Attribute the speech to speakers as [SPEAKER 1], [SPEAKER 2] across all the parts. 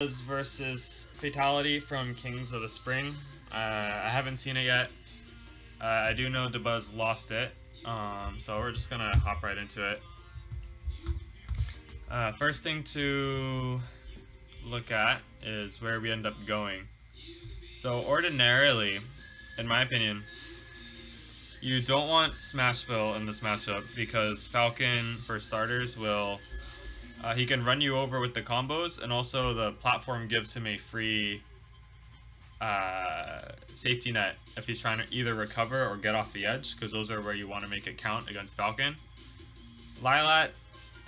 [SPEAKER 1] Dabuz versus Fatality from Kings of the Spring. I haven't seen it yet. I do know Dabuz lost it, so we're just gonna hop right into it. First thing to look at is where we end up going. So ordinarily, in my opinion, you don't want Smashville in this matchup because Falcon, for starters, will he can run you over with the combos, and also the platform gives him a free safety net if he's trying to either recover or get off the edge, because those are where you want to make it count against Falcon. Lilat,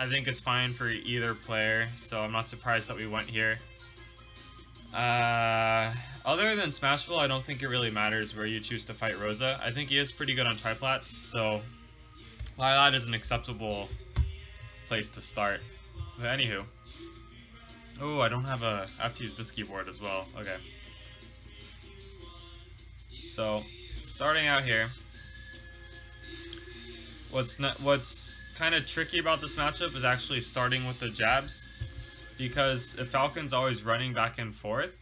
[SPEAKER 1] I think, is fine for either player, so I'm not surprised that we went here. Other than Smashville, I don't think it really matters where you choose to fight Rosa. I think he is pretty good on triplats, so Lilat is an acceptable place to start. But anywho. Oh, I don't have I have to use this keyboard as well. Okay. So, starting out here, what's kind of tricky about this matchup is actually starting with the jabs, because if Falcon's always running back and forth,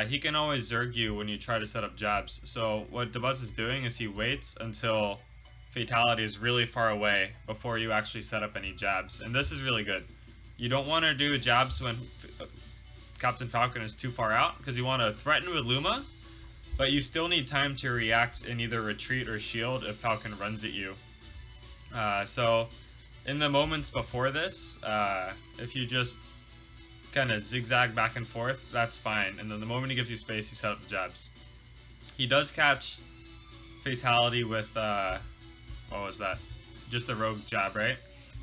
[SPEAKER 1] he can always zerg you when you try to set up jabs. So what Dabuz is doing is he waits until Fatality is really far away before you actually set up any jabs, and this is really good. You don't want to do jabs when Captain Falcon is too far out, because you want to threaten with Luma, but you still need time to react in either retreat or shield if Falcon runs at you. So in the moments before this, if you just kind of zigzag back and forth, that's fine. And then the moment he gives you space, you set up the jabs. He does catch Fatality with, what was that? Just a rogue jab, right?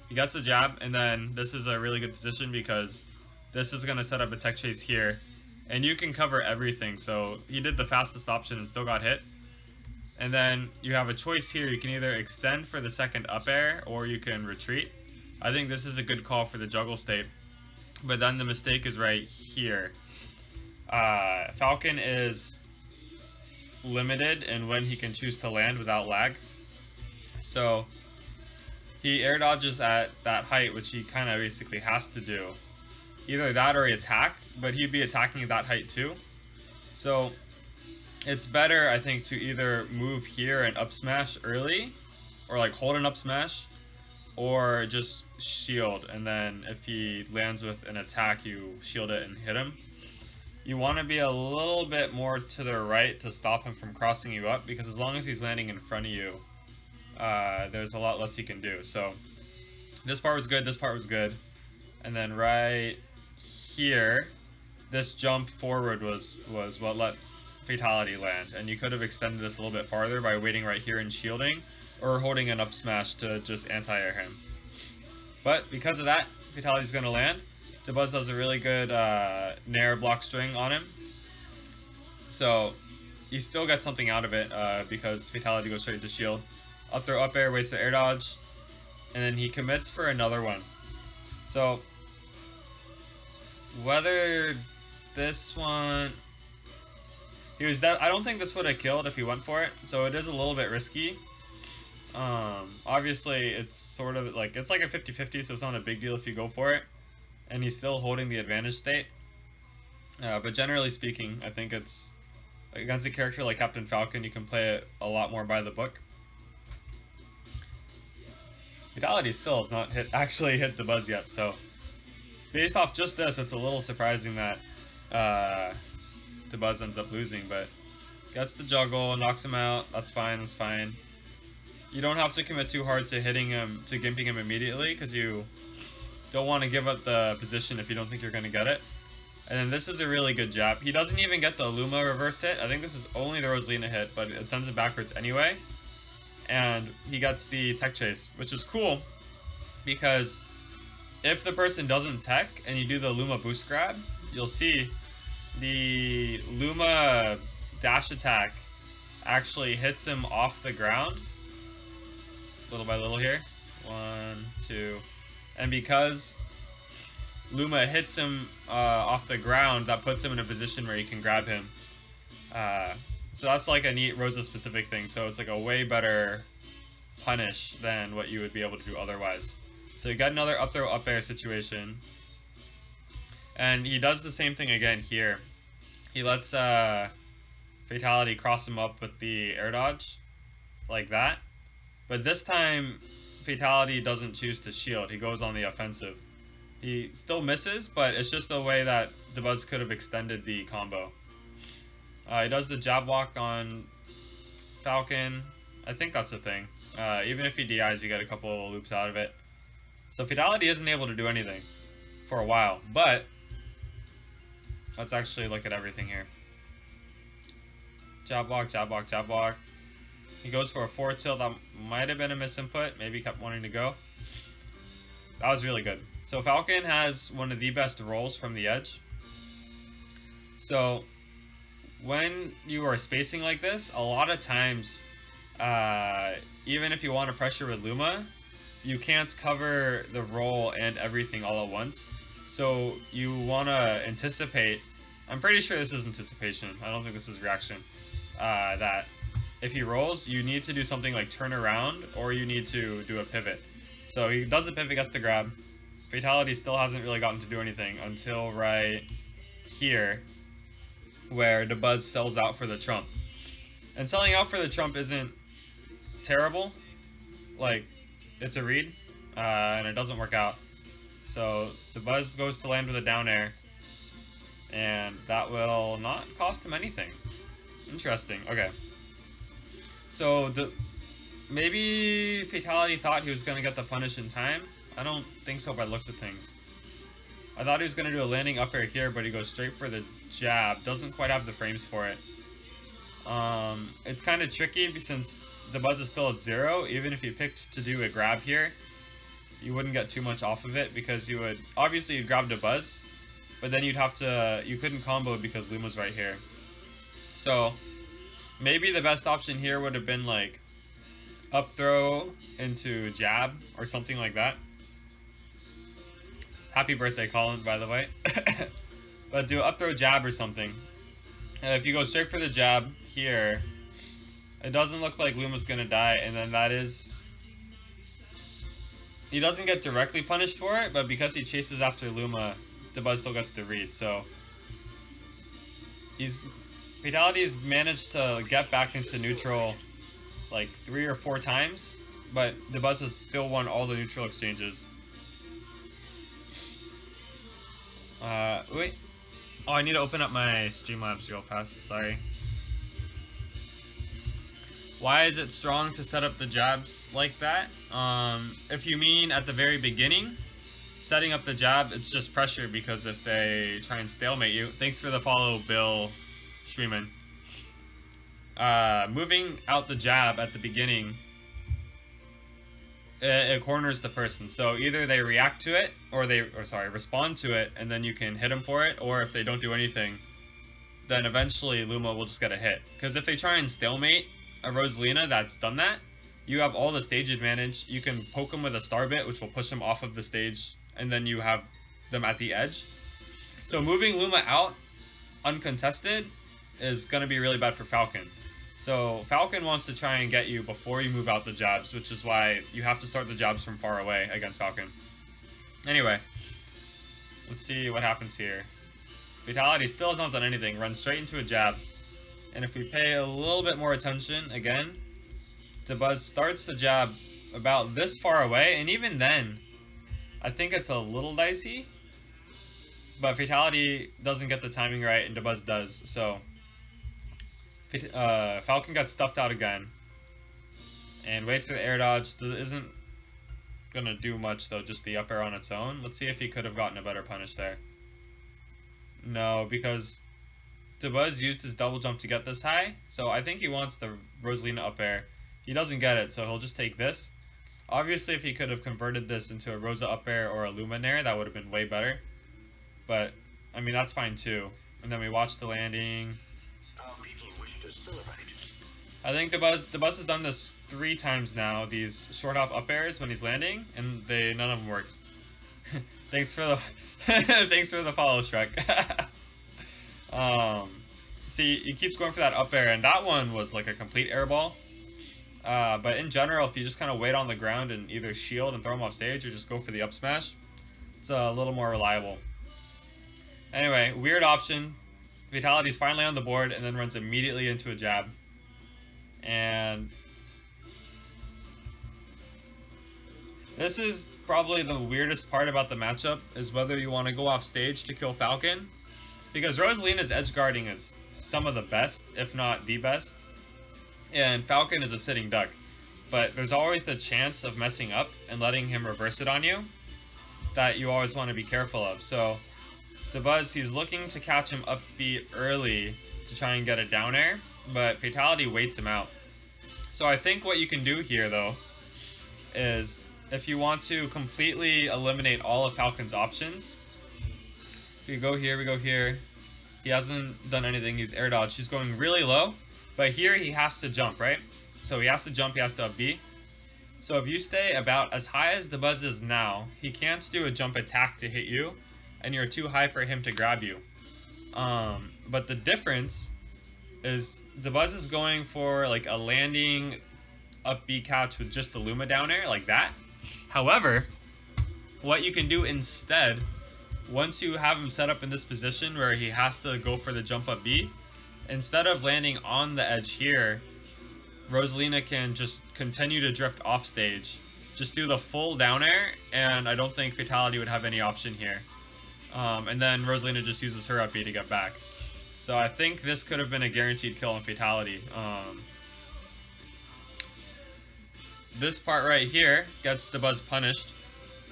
[SPEAKER 1] He gets the jab, and then this is a really good position because this is going to set up a tech chase here. And you can cover everything, so he did the fastest option and still got hit. And then you have a choice here. You can either extend for the second up air, or you can retreat. I think this is a good call for the juggle state. But then the mistake is right here. Falcon is limited in when he can choose to land without lag. So he air dodges at that height, which he kind of basically has to do. Either that or he attack, but he'd be attacking at that height too. So it's better, I think, to either move here and up smash early, or like hold an up smash, or just shield, and then if he lands with an attack, you shield it and hit him. You want to be a little bit more to the right to stop him from crossing you up, because as long as he's landing in front of you, there's a lot less he can do. So this part was good, this part was good. And then right here, this jump forward was what let Fatality land, and you could have extended this a little bit farther by waiting right here and shielding, or holding an up smash to just anti-air him. But because of that, Fatality's going to land. Dabuz does a really good Nair block string on him, so you still get something out of it because Fatality goes straight to shield. Up throw, up air, waits to air dodge, and then he commits for another one. So whether this one, I don't think this would have killed if he went for it, so it is a little bit risky. Obviously it's sort of like, it's like a 50-50, so it's not a big deal if you go for it, and he's still holding the advantage state. But generally speaking, I think it's, against a character like Captain Falcon, you can play it a lot more by the book. Fatality still has not actually hit Dabuz yet, so based off just this, it's a little surprising that Dabuz ends up losing, but gets the juggle, knocks him out, that's fine, that's fine. You don't have to commit too hard to hitting him, to gimping him immediately, because you don't want to give up the position if you don't think you're going to get it. And then this is a really good jab. He doesn't even get the Luma reverse hit. I think this is only the Rosalina hit, but it sends it backwards anyway. And he gets the tech chase, which is cool, because if the person doesn't tech and you do the Luma boost grab, you'll see the Luma dash attack actually hits him off the ground, little by little here. 1, 2, and because Luma hits him off the ground, that puts him in a position where you can grab him. So that's like a neat Rosa specific thing, so it's like a way better punish than what you would be able to do otherwise. So you got another up throw up air situation, And he does the same thing again here. He lets Fatality cross him up with the air dodge, like that. But this time, Fatality doesn't choose to shield. He goes on the offensive. He still misses, but it's just the way that Dabuz could have extended the combo. He does the jab walk on Falcon. I think that's the thing. Even if he DIs, you get a couple of loops out of it. So Fatality isn't able to do anything for a while, but let's actually look at everything here. Jab walk, jab walk, jab walk. He goes for a forward tilt. That might have been a misinput. Maybe he kept wanting to go. That was really good. So Falcon has one of the best rolls from the edge. So when you are spacing like this, a lot of times, even if you want to pressure with Luma, you can't cover the roll and everything all at once. So you want to anticipate. I'm pretty sure this is anticipation. I don't think this is reaction. That if he rolls, you need to do something like turn around, or you need to do a pivot. So he does the pivot, gets the grab. Fatality still hasn't really gotten to do anything until right here, where Dabuz sells out for the trump. And selling out for the trump isn't terrible. Like, it's a read, and it doesn't work out. So Dabuz goes to land with a down air, and that will not cost him anything. Interesting. Okay. So maybe Fatality thought he was going to get the punish in time. I don't think so by the looks of things. I thought he was going to do a landing up air here, but he goes straight for the jab. Doesn't quite have the frames for it. It's kind of tricky since Dabuz is still at 0. Even if you picked to do a grab here, you wouldn't get too much off of it, because you would, obviously you'd grab Dabuz, but then you'd have to, you couldn't combo because Luma's right here. So maybe the best option here would have been like up throw into jab or something like that. Happy birthday, Colin, by the way. But do up throw jab or something. And if you go straight for the jab here, it doesn't look like Luma's gonna die, and then that is, he doesn't get directly punished for it, but because he chases after Luma, Dabuz still gets the read. So Fatality's managed to get back into neutral like 3 or 4 times, but Dabuz has still won all the neutral exchanges. Wait. Oh, I need to open up my Streamlabs real fast, sorry. Why is it strong to set up the jabs like that? If you mean at the very beginning, setting up the jab, it's just pressure, because if they try and stalemate you. Thanks for the follow, Bill Schreeman. Moving out the jab at the beginning, it corners the person. So either they react to it, or respond to it, and then you can hit them for it, or if they don't do anything, then eventually Luma will just get a hit. Because if they try and stalemate a Rosalina that's done that, you have all the stage advantage. You can poke them with a star bit, which will push them off of the stage, and then you have them at the edge. So moving Luma out uncontested is going to be really bad for Falcon. So Falcon wants to try and get you before you move out the jabs, which is why you have to start the jabs from far away against Falcon. Anyway, let's see what happens here. Fatality still has not done anything, runs straight into a jab. And if we pay a little bit more attention, again, Dabuz starts the jab about this far away, and even then, I think it's a little dicey. But Fatality doesn't get the timing right, and Dabuz does, so Falcon got stuffed out again and waits for the air dodge. Isn't gonna do much though, just the up air on its own. Let's see if he could have gotten a better punish there. No, because Dabuz used his double jump to get this high, so I think he wants the Rosalina up air. He doesn't get it, so he'll just take this. Obviously, if he could have converted this into a Rosa up air or a Luma nair, that would have been way better. But I mean, that's fine too. And then we watch the landing. I think Dabuz has done this 3 times now, these short hop up airs when he's landing, and none of them worked. Thanks for the thanks for the follow, Shrek. See, he keeps going for that up air, and that one was like a complete air ball. But in general, if you just kind of wait on the ground and either shield and throw him off stage, or just go for the up smash, it's a little more reliable. Anyway, weird option. Fatality's finally on the board and then runs immediately into a jab. And this is probably the weirdest part about the matchup, is whether you want to go off stage to kill Falcon. Because Rosalina's edge guarding is some of the best, if not the best. And Falcon is a sitting duck. But there's always the chance of messing up and letting him reverse it on you that you always want to be careful of. So Dabuz, he's looking to catch him up B early to try and get a down air, but Fatality waits him out. So I think what you can do here, though, is if you want to completely eliminate all of Falcon's options, we go here, we go here. He hasn't done anything, he's air dodged. He's going really low, but here he has to jump, right? So he has to jump, he has to up B. So if you stay about as high as Dabuz is now, he can't do a jump attack to hit you, and you're too high for him to grab you. But the difference is Dabuz is going for like a landing up B catch with just the Luma down air, like that. However, what you can do instead, once you have him set up in this position where he has to go for the jump up B, instead of landing on the edge here, Rosalina can just continue to drift off stage, just do the full down air, and I don't think Fatality would have any option here. And then Rosalina just uses her up B to get back. So I think this could have been a guaranteed kill on Fatality. This part right here gets Dabuz punished,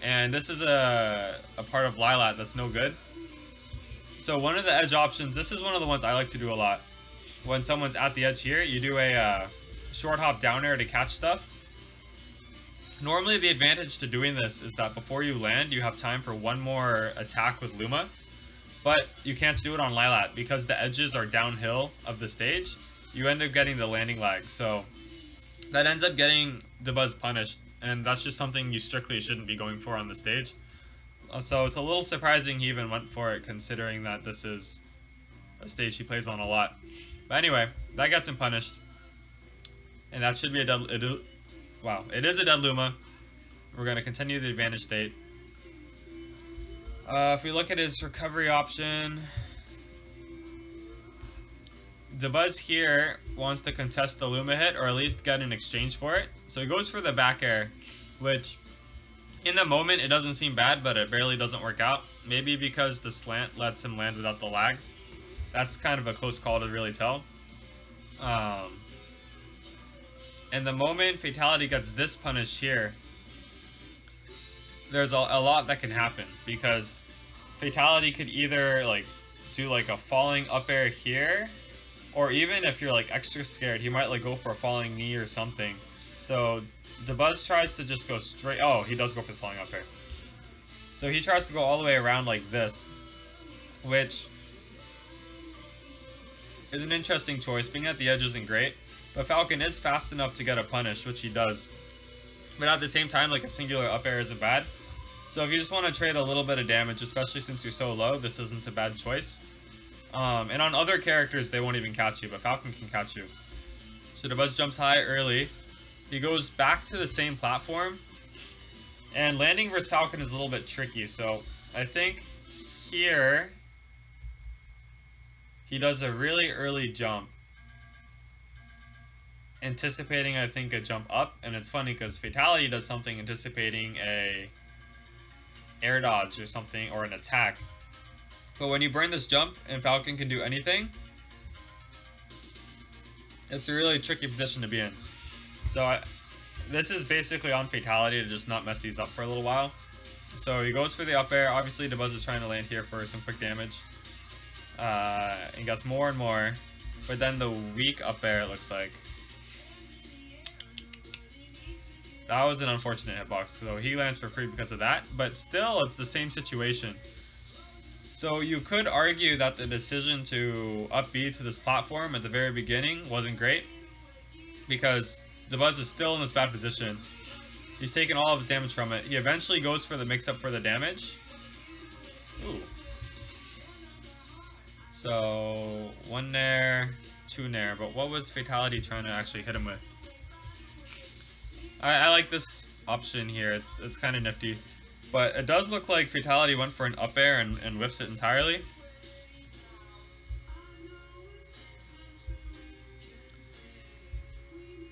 [SPEAKER 1] and this is a part of Lilat that's no good. So one of the edge options, this is one of the ones I like to do a lot. When someone's at the edge here, you do a short hop down air to catch stuff. Normally the advantage to doing this is that before you land, you have time for one more attack with Luma, but you can't do it on Lilat because the edges are downhill of the stage. You end up getting the landing lag, so that ends up getting Dabuz punished, and that's just something you strictly shouldn't be going for on the stage. So it's a little surprising he even went for it, considering that this is a stage he plays on a lot. But anyway, that gets him punished, and that should be a dead... Wow, it is a dead Luma. We're going to continue the advantage state. If we look at his recovery option, Dabuz here wants to contest the Luma hit, or at least get an exchange for it. So he goes for the back air, which in the moment it doesn't seem bad, but it barely doesn't work out. Maybe because the slant lets him land without the lag. That's kind of a close call to really tell. And the moment Fatality gets this punish here, there's a lot that can happen, because Fatality could either like do like a falling up air here, or even if you're like extra scared, he might like go for a falling knee or something. So Dabuz tries to just go straight. Oh, he does go for the falling up air. So he tries to go all the way around like this, which is an interesting choice. Being at the edge isn't great, but Falcon is fast enough to get a punish, which he does. But at the same time, like a singular up air isn't bad. So if you just want to trade a little bit of damage, especially since you're so low, this isn't a bad choice. And on other characters, they won't even catch you, but Falcon can catch you. So Dabuz jumps high early. He goes back to the same platform. And landing versus Falcon is a little bit tricky, so I think here he does a really early jump, anticipating, I think, a jump up. And it's funny because Fatality does something anticipating a air dodge or something, or an attack. But when you burn this jump and Falcon can do anything, it's a really tricky position to be in. So this is basically on Fatality to just not mess these up for a little while. So he goes for the up air. Obviously Dabuz is trying to land here for some quick damage. And gets more and more. But then the weak up air, it looks like. That was an unfortunate hitbox. So he lands for free because of that. But still, it's the same situation. So you could argue that the decision to up B to this platform at the very beginning wasn't great, because Dabuz is still in this bad position. He's taken all of his damage from it. He eventually goes for the mix-up for the damage. Ooh. So, 1 nair, 2 nair. But what was Fatality trying to actually hit him with? I like this option here. It's kind of nifty. But it does look like Fatality went for an up air and whips it entirely.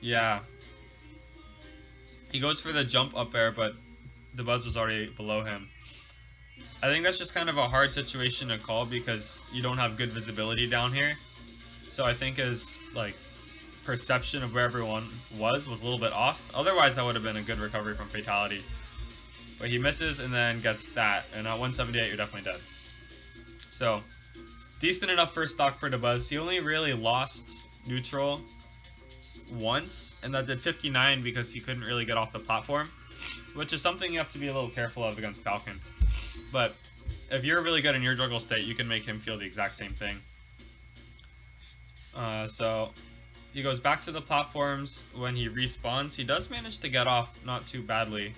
[SPEAKER 1] Yeah. He goes for the jump up air, but Dabuz was already below him. I think that's just kind of a hard situation to call because you don't have good visibility down here. So I think his like perception of where everyone was a little bit off. Otherwise, that would have been a good recovery from Fatality. But he misses and then gets that, and at 178, you're definitely dead. So, decent enough first stock for Dabuz. He only really lost neutral once, and that did 59 because he couldn't really get off the platform, which is something you have to be a little careful of against Falcon. But if you're really good in your juggle state, you can make him feel the exact same thing. So he goes back to the platforms when he respawns. He does manage to get off not too badly.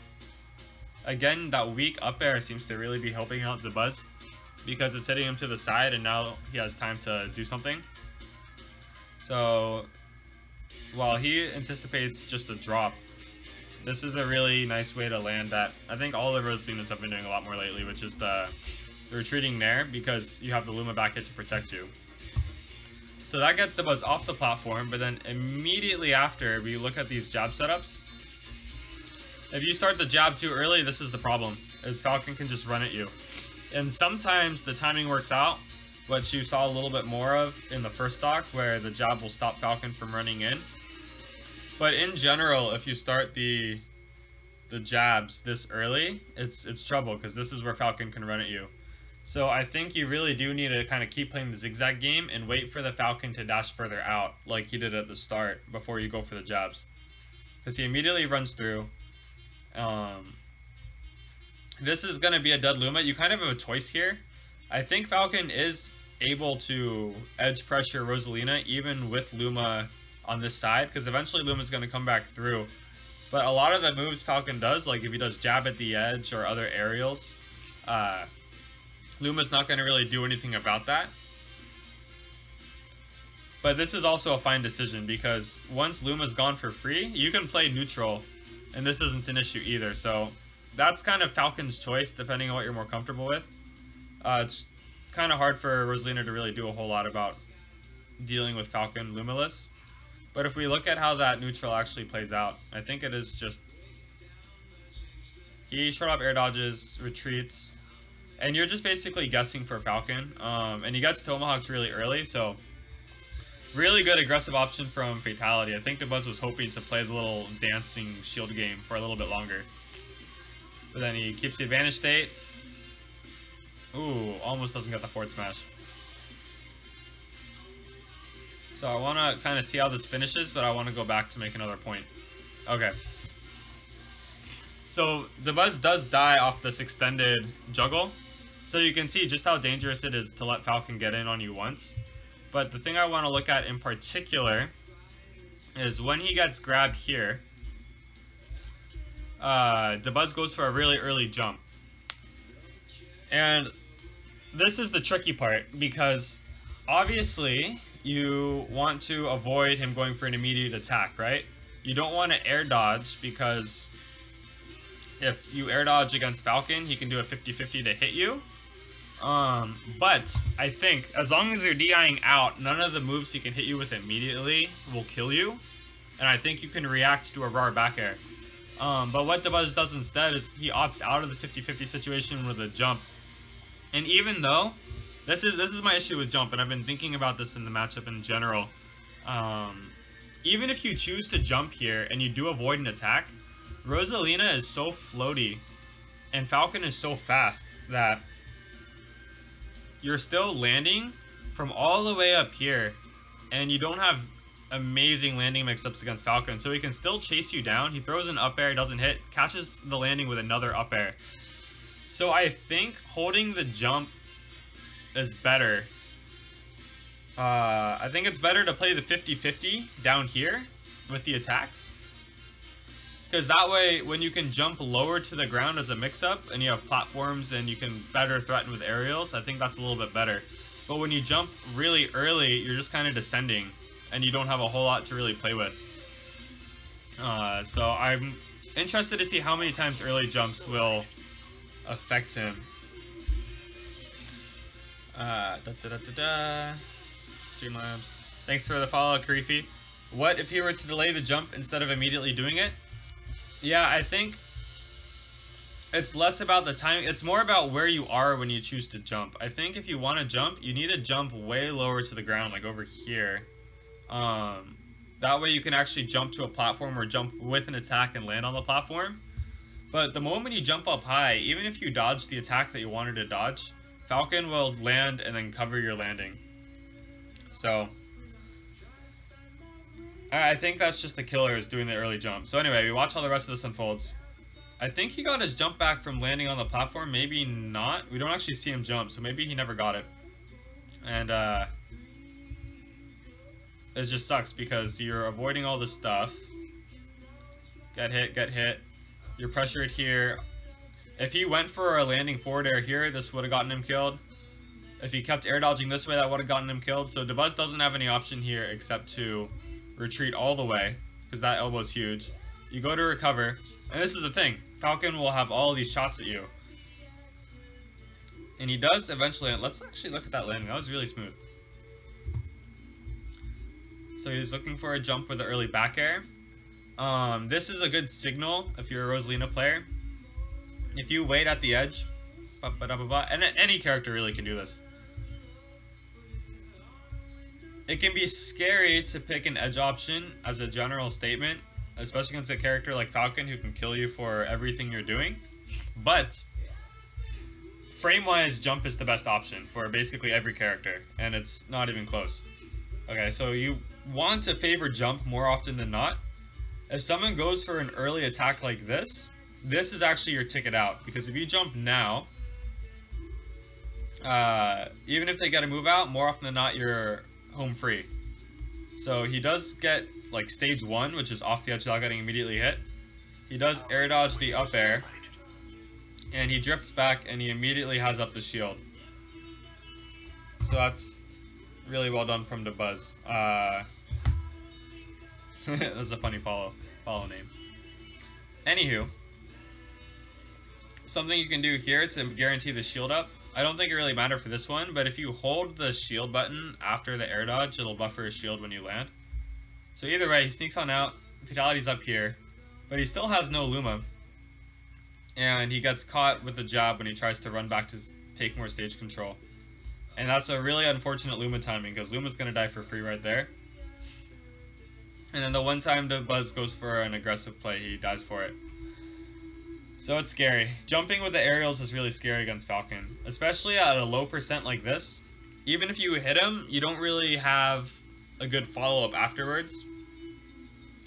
[SPEAKER 1] Again, that weak up air seems to really be helping out Dabuz because it's hitting him to the side and now he has time to do something. So while he anticipates just a drop, this is a really nice way to land that I think all the Rosalinas have been doing a lot more lately, which is the retreating Nair because you have the Luma back hit to protect you. So that gets Dabuz off the platform, but then immediately after, we look at these jab setups. If you start the jab too early, this is the problem, is Falcon can just run at you. And sometimes the timing works out, which you saw a little bit more of in the first stock, where the jab will stop Falcon from running in. But in general, if you start the jabs this early, it's trouble, because this is where Falcon can run at you. So I think you really do need to kind of keep playing the zigzag game and wait for the Falcon to dash further out, like he did at the start, before you go for the jabs. Because he immediately runs through. This is going to be a dead Luma. You kind of have a choice here. I think Falcon is able to edge pressure Rosalina even with Luma on this side, because eventually Luma's going to come back through. But a lot of the moves Falcon does, like if he does jab at the edge or other aerials, Luma's not going to really do anything about that. But this is also a fine decision, because once Luma's gone for free, you can play neutral, and this isn't an issue either. So that's kind of Falcon's choice, depending on what you're more comfortable with. It's kind of hard for Rosalina to really do a whole lot about dealing with Falcon Lumaless. But if we look at how that neutral actually plays out, I think it is just... He short up air dodges, retreats, and you're just basically guessing for Falcon. And he gets Tomahawks really early, so... Really good aggressive option from Fatality. I think Dabuz was hoping to play the little dancing shield game for a little bit longer. But then he keeps the advantage state. Ooh, almost doesn't get the forward smash. So I want to kind of see how this finishes, but I want to go back to make another point. Okay. So Dabuz does die off this extended juggle. So you can see just how dangerous it is to let Falcon get in on you once. But the thing I want to look at in particular is when he gets grabbed here, Dabuz goes for a really early jump. And this is the tricky part, because obviously you want to avoid him going for an immediate attack, right? You don't want to air dodge, because if you air dodge against Falcon, he can do a 50-50 to hit you. But I think as long as you're DIing out, none of the moves he can hit you with immediately will kill you. And I think you can react to a raw back air. But what Dabuz does instead is he opts out of the 50-50 situation with a jump. And even though this is my issue with jump, and I've been thinking about this in the matchup in general. Even if you choose to jump here and you do avoid an attack, Rosalina is so floaty and Falcon is so fast that you're still landing from all the way up here, and you don't have amazing landing mix-ups against Falcon, so he can still chase you down. He throws an up air, doesn't hit, catches the landing with another up air. So I think holding the jump is better. I think it's better to play the 50-50 down here with the attacks, because that way when you can jump lower to the ground as a mix-up and you have platforms and you can better threaten with aerials, I think that's a little bit better. But when you jump really early, you're just kind of descending and you don't have a whole lot to really play with. So I'm interested to see how many times early jumps will affect him. Streamlabs. Thanks for the follow, Karifi. What if he were to delay the jump instead of immediately doing it? Yeah, I think it's less about the timing. It's more about where you are when you choose to jump. I think if you want to jump, you need to jump way lower to the ground, like over here. That way you can actually jump to a platform or jump with an attack and land on the platform. But the moment you jump up high, even if you dodge the attack that you wanted to dodge, Falcon will land and then cover your landing. So I think that's just the killer, is doing the early jump. So anyway, we watch how the rest of this unfolds. I think he got his jump back from landing on the platform. Maybe not. We don't actually see him jump, so maybe he never got it. And it just sucks because you're avoiding all this stuff. Get hit, get hit. You're pressured here. If he went for a landing forward air here, this would have gotten him killed. If he kept air dodging this way, that would have gotten him killed. So Dabuz doesn't have any option here except to retreat all the way, because that elbow is huge. You go to recover, and this is the thing. Falcon will have all of these shots at you. And he does eventually. Let's actually look at that landing. That was really smooth. So he's looking for a jump with the early back air. This is a good signal if you're a Rosalina player. If you wait at the edge, and any character really can do this. It can be scary to pick an edge option as a general statement, especially against a character like Falcon who can kill you for everything you're doing. But frame-wise, jump is the best option for basically every character, and it's not even close. Okay, so you want to favor jump more often than not. If someone goes for an early attack like this is actually your ticket out, because if you jump now, even if they get a move out, more often than not you're home free. So he does get like stage 1, which is off the edge without getting immediately hit. He does air dodge the up air, and he drifts back and he immediately has up the shield. So that's really well done from Dabuz. That's a funny follow name. Anywho, something you can do here to guarantee the shield up. I don't think it really matters for this one, but if you hold the shield button after the air dodge, it'll buffer his shield when you land. So either way, he sneaks on out, Fatality's up here, but he still has no Luma. And he gets caught with the jab when he tries to run back to take more stage control. And that's a really unfortunate Luma timing, because Luma's going to die for free right there. And then the one time Dabuz goes for an aggressive play, he dies for it. So it's scary. Jumping with the aerials is really scary against Falcon, especially at a low percent like this. Even if you hit him, you don't really have a good follow-up afterwards.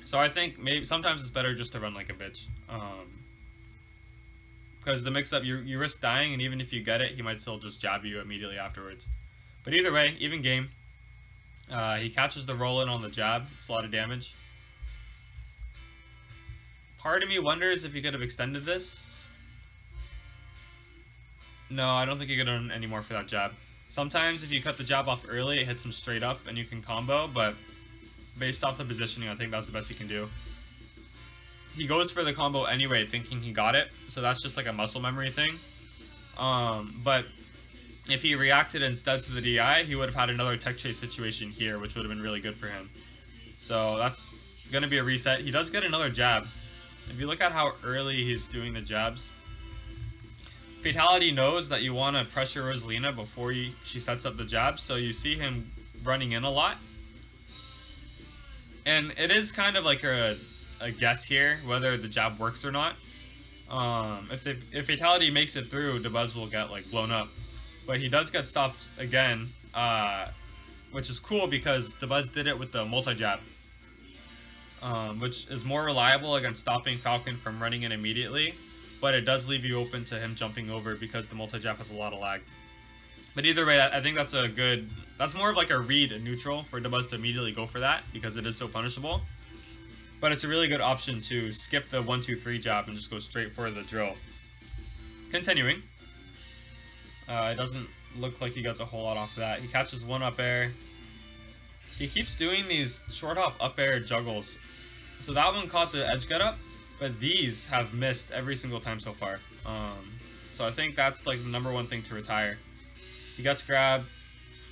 [SPEAKER 1] So I think maybe sometimes it's better just to run like a bitch. Because the mix-up, you risk dying, and even if you get it, he might still just jab you immediately afterwards. But either way, even game. He catches the roll-in on the jab. It's a lot of damage. Part of me wonders if he could have extended this. No, I don't think he could have done any more for that jab. Sometimes if you cut the jab off early, it hits him straight up and you can combo, but based off the positioning, I think that's the best he can do. He goes for the combo anyway, thinking he got it, so that's just like a muscle memory thing. But if he reacted instead to the DI, he would have had another tech chase situation here, which would have been really good for him. So that's going to be a reset. He does get another jab. If you look at how early he's doing the jabs, Fatality knows that you want to pressure Rosalina before she sets up the jab, so you see him running in a lot. And it is kind of like a guess here, whether the jab works or not. If Fatality makes it through, Dabuz will get like blown up. But he does get stopped again, which is cool because Dabuz did it with the multi-jab. Which is more reliable against stopping Falcon from running in immediately, but it does leave you open to him jumping over because the multi-jab has a lot of lag. But either way, I think that's that's more of like a read in neutral for Dabuz to immediately go for that because it is so punishable. But it's a really good option to skip the 1-2-3 jab and just go straight for the drill. Continuing. It doesn't look like he gets a whole lot off of that. He catches one up air. He keeps doing these short hop up air juggles. So that one caught the edge get up, but these have missed every single time so far. So I think that's like the #1 thing to retire. He gets grabbed,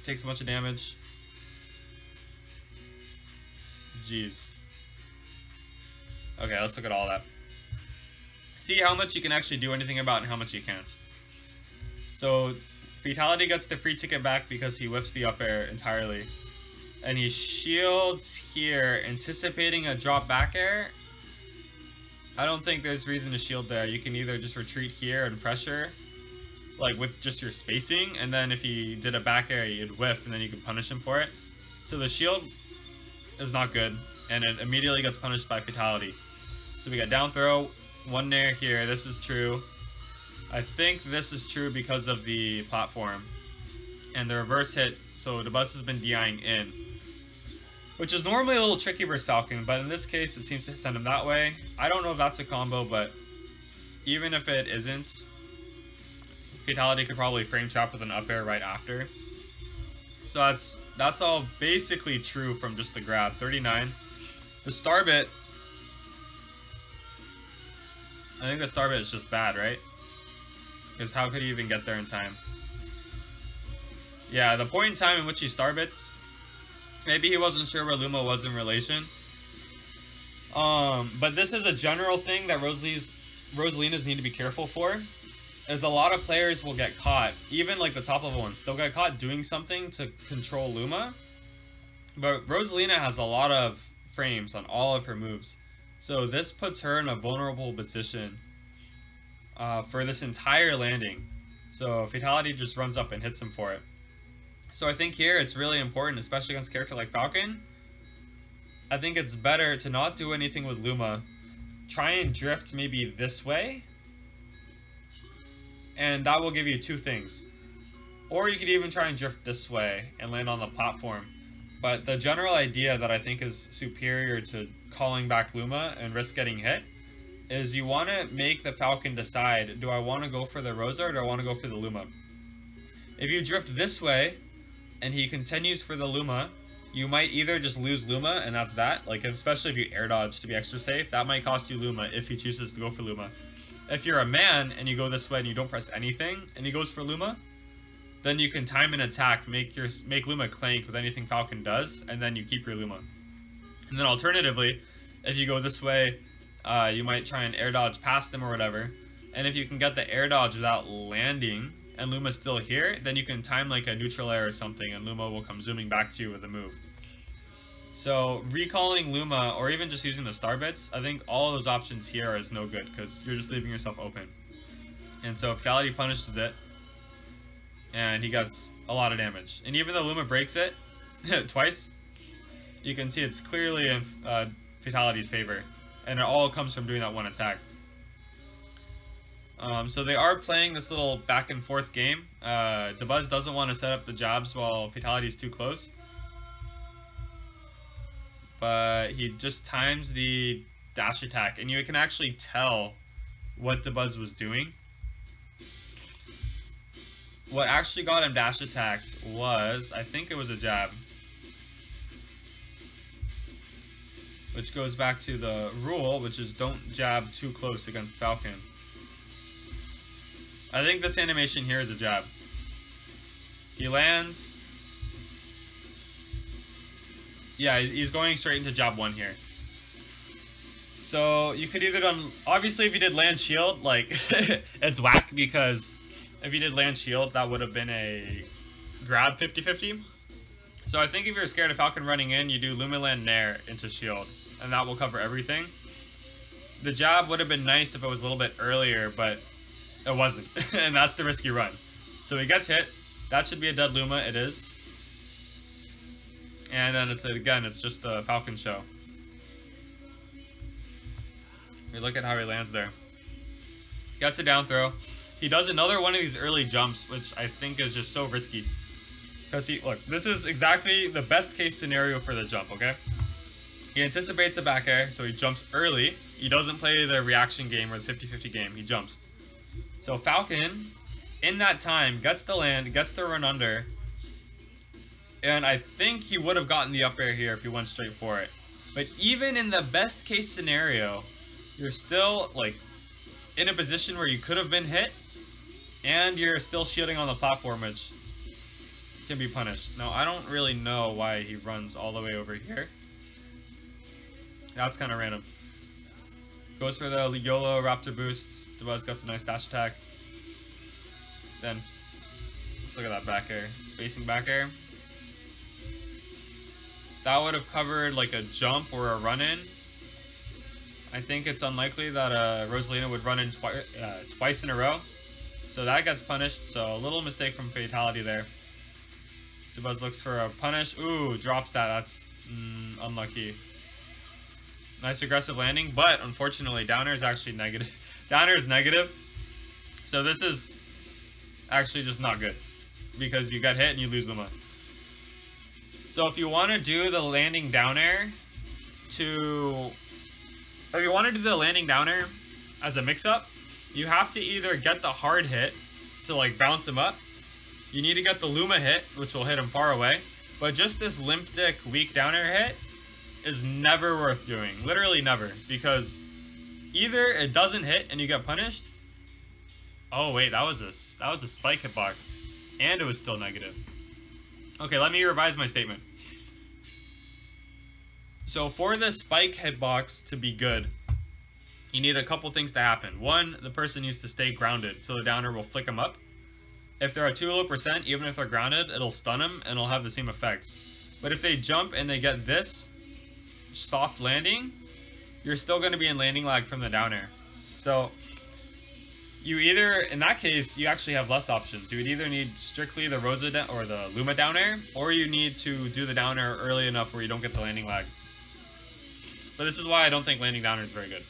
[SPEAKER 1] takes a bunch of damage. Jeez. Okay, let's look at all that. See how much you can actually do anything about and how much you can't. So, Fatality gets the free ticket back because he whiffs the up air entirely. And he shields here, anticipating a drop back air. I don't think there's reason to shield there. You can either just retreat here and pressure, like with just your spacing, and then if he did a back air, you'd whiff, and then you can punish him for it. So the shield is not good, and it immediately gets punished by Fatality. So we got down throw, one nair here. This is true. I think this is true because of the platform. And the reverse hit, so Dabuz has been DIing in. Which is normally a little tricky versus Falcon, but in this case it seems to send him that way. I don't know if that's a combo, but even if it isn't, Fatality could probably frame trap with an up air right after. So that's all basically true from just the grab. 39. The starbit, I think the starbit is just bad, right? Because how could he even get there in time? Yeah, the point in time in which he starbits, maybe he wasn't sure where Luma was in relation. But this is a general thing that Rosalinas need to be careful for. Is a lot of players will get caught, even like the top level ones, they'll get caught doing something to control Luma. But Rosalina has a lot of frames on all of her moves. So this puts her in a vulnerable position for this entire landing. So Fatality just runs up and hits him for it. So I think here it's really important, especially against a character like Falcon. I think it's better to not do anything with Luma. Try and drift maybe this way. And that will give you two things. Or you could even try and drift this way and land on the platform. But the general idea that I think is superior to calling back Luma and risk getting hit is you want to make the Falcon decide, do I want to go for the Rosa or do I want to go for the Luma? If you drift this way and he continues for the Luma, you might either just lose Luma and that's that. Like, especially if you air dodge to be extra safe, that might cost you Luma if he chooses to go for Luma. If you're a man and you go this way and you don't press anything and he goes for Luma, then you can time an attack, make Luma clank with anything Falcon does, and then you keep your Luma. And then alternatively, if you go this way, you might try and air dodge past him or whatever. And if you can get the air dodge without landing and Luma's still here, then you can time like a neutral air or something and Luma will come zooming back to you with a move. So recalling Luma or even just using the star bits, I think all those options here is no good because you're just leaving yourself open. And so Fatality punishes it and he gets a lot of damage. And even though Luma breaks it twice, you can see it's clearly in Fatality's favor. And it all comes from doing that one attack. So they are playing this little back and forth game. Dabuz doesn't want to set up the jabs while Fatality's too close. But he just times the dash attack, and you can actually tell what Dabuz was doing. What actually got him dash attacked was, I think it was a jab. Which goes back to the rule, which is don't jab too close against Falcon. I think this animation here is a jab. He lands. Yeah, he's going straight into jab 1 here. So you could either done, obviously if you did land shield, like it's whack because if you did land shield, that would have been a grab 50-50. So I think if you're scared of Falcon running in, you do Luma land nair into shield, and that will cover everything. The jab would have been nice if it was a little bit earlier, but it wasn't, and that's the risky run. So he gets hit. That should be a dead Luma. It is. And then it's just the Falcon show. You look at how he lands there. Gets a down throw. He does another one of these early jumps, which I think is just so risky. Because look, this is exactly the best case scenario for the jump, okay? He anticipates a back air, so he jumps early. He doesn't play the reaction game or the 50-50 game, he jumps. So Falcon, in that time, gets to land, gets to run under, and I think he would have gotten the up air here if he went straight for it. But even in the best case scenario, you're still like in a position where you could have been hit, and you're still shielding on the platform, which can be punished. Now, I don't really know why he runs all the way over here. That's kind of random. Goes for the YOLO Raptor boost. Dabuz gets a nice dash attack. Then, let's look at that back air. Spacing back air. That would have covered like a jump or a run-in. I think it's unlikely that Rosalina would run in twice in a row. So that gets punished. So a little mistake from Fatality there. Dabuz looks for a punish. Ooh, drops that. That's unlucky. Nice aggressive landing, but unfortunately downer is actually negative. Downer is negative. So this is actually just not good because you got hit and you lose Luma. So if you want to do the landing down air as a mix-up, you have to either get the hard hit to like bounce him up. You need to get the Luma hit, which will hit him far away. But just this limp dick weak down air hit is never worth doing. Literally never. Because either it doesn't hit and you get punished. Oh wait, that was a spike hitbox. And it was still negative. Okay, let me revise my statement. So for the spike hitbox to be good, you need a couple things to happen. One, the person needs to stay grounded so the downer will flick them up. If they're at too low percent, even if they're grounded, it'll stun them and it'll have the same effect. But if they jump and they get this soft landing, you're still going to be in landing lag from the downer. So you either, in that case, you actually have less options. You would either need strictly the Rosa or the Luma down air, or you need to do the down air early enough where you don't get the landing lag. But this is why I don't think landing downer is very good.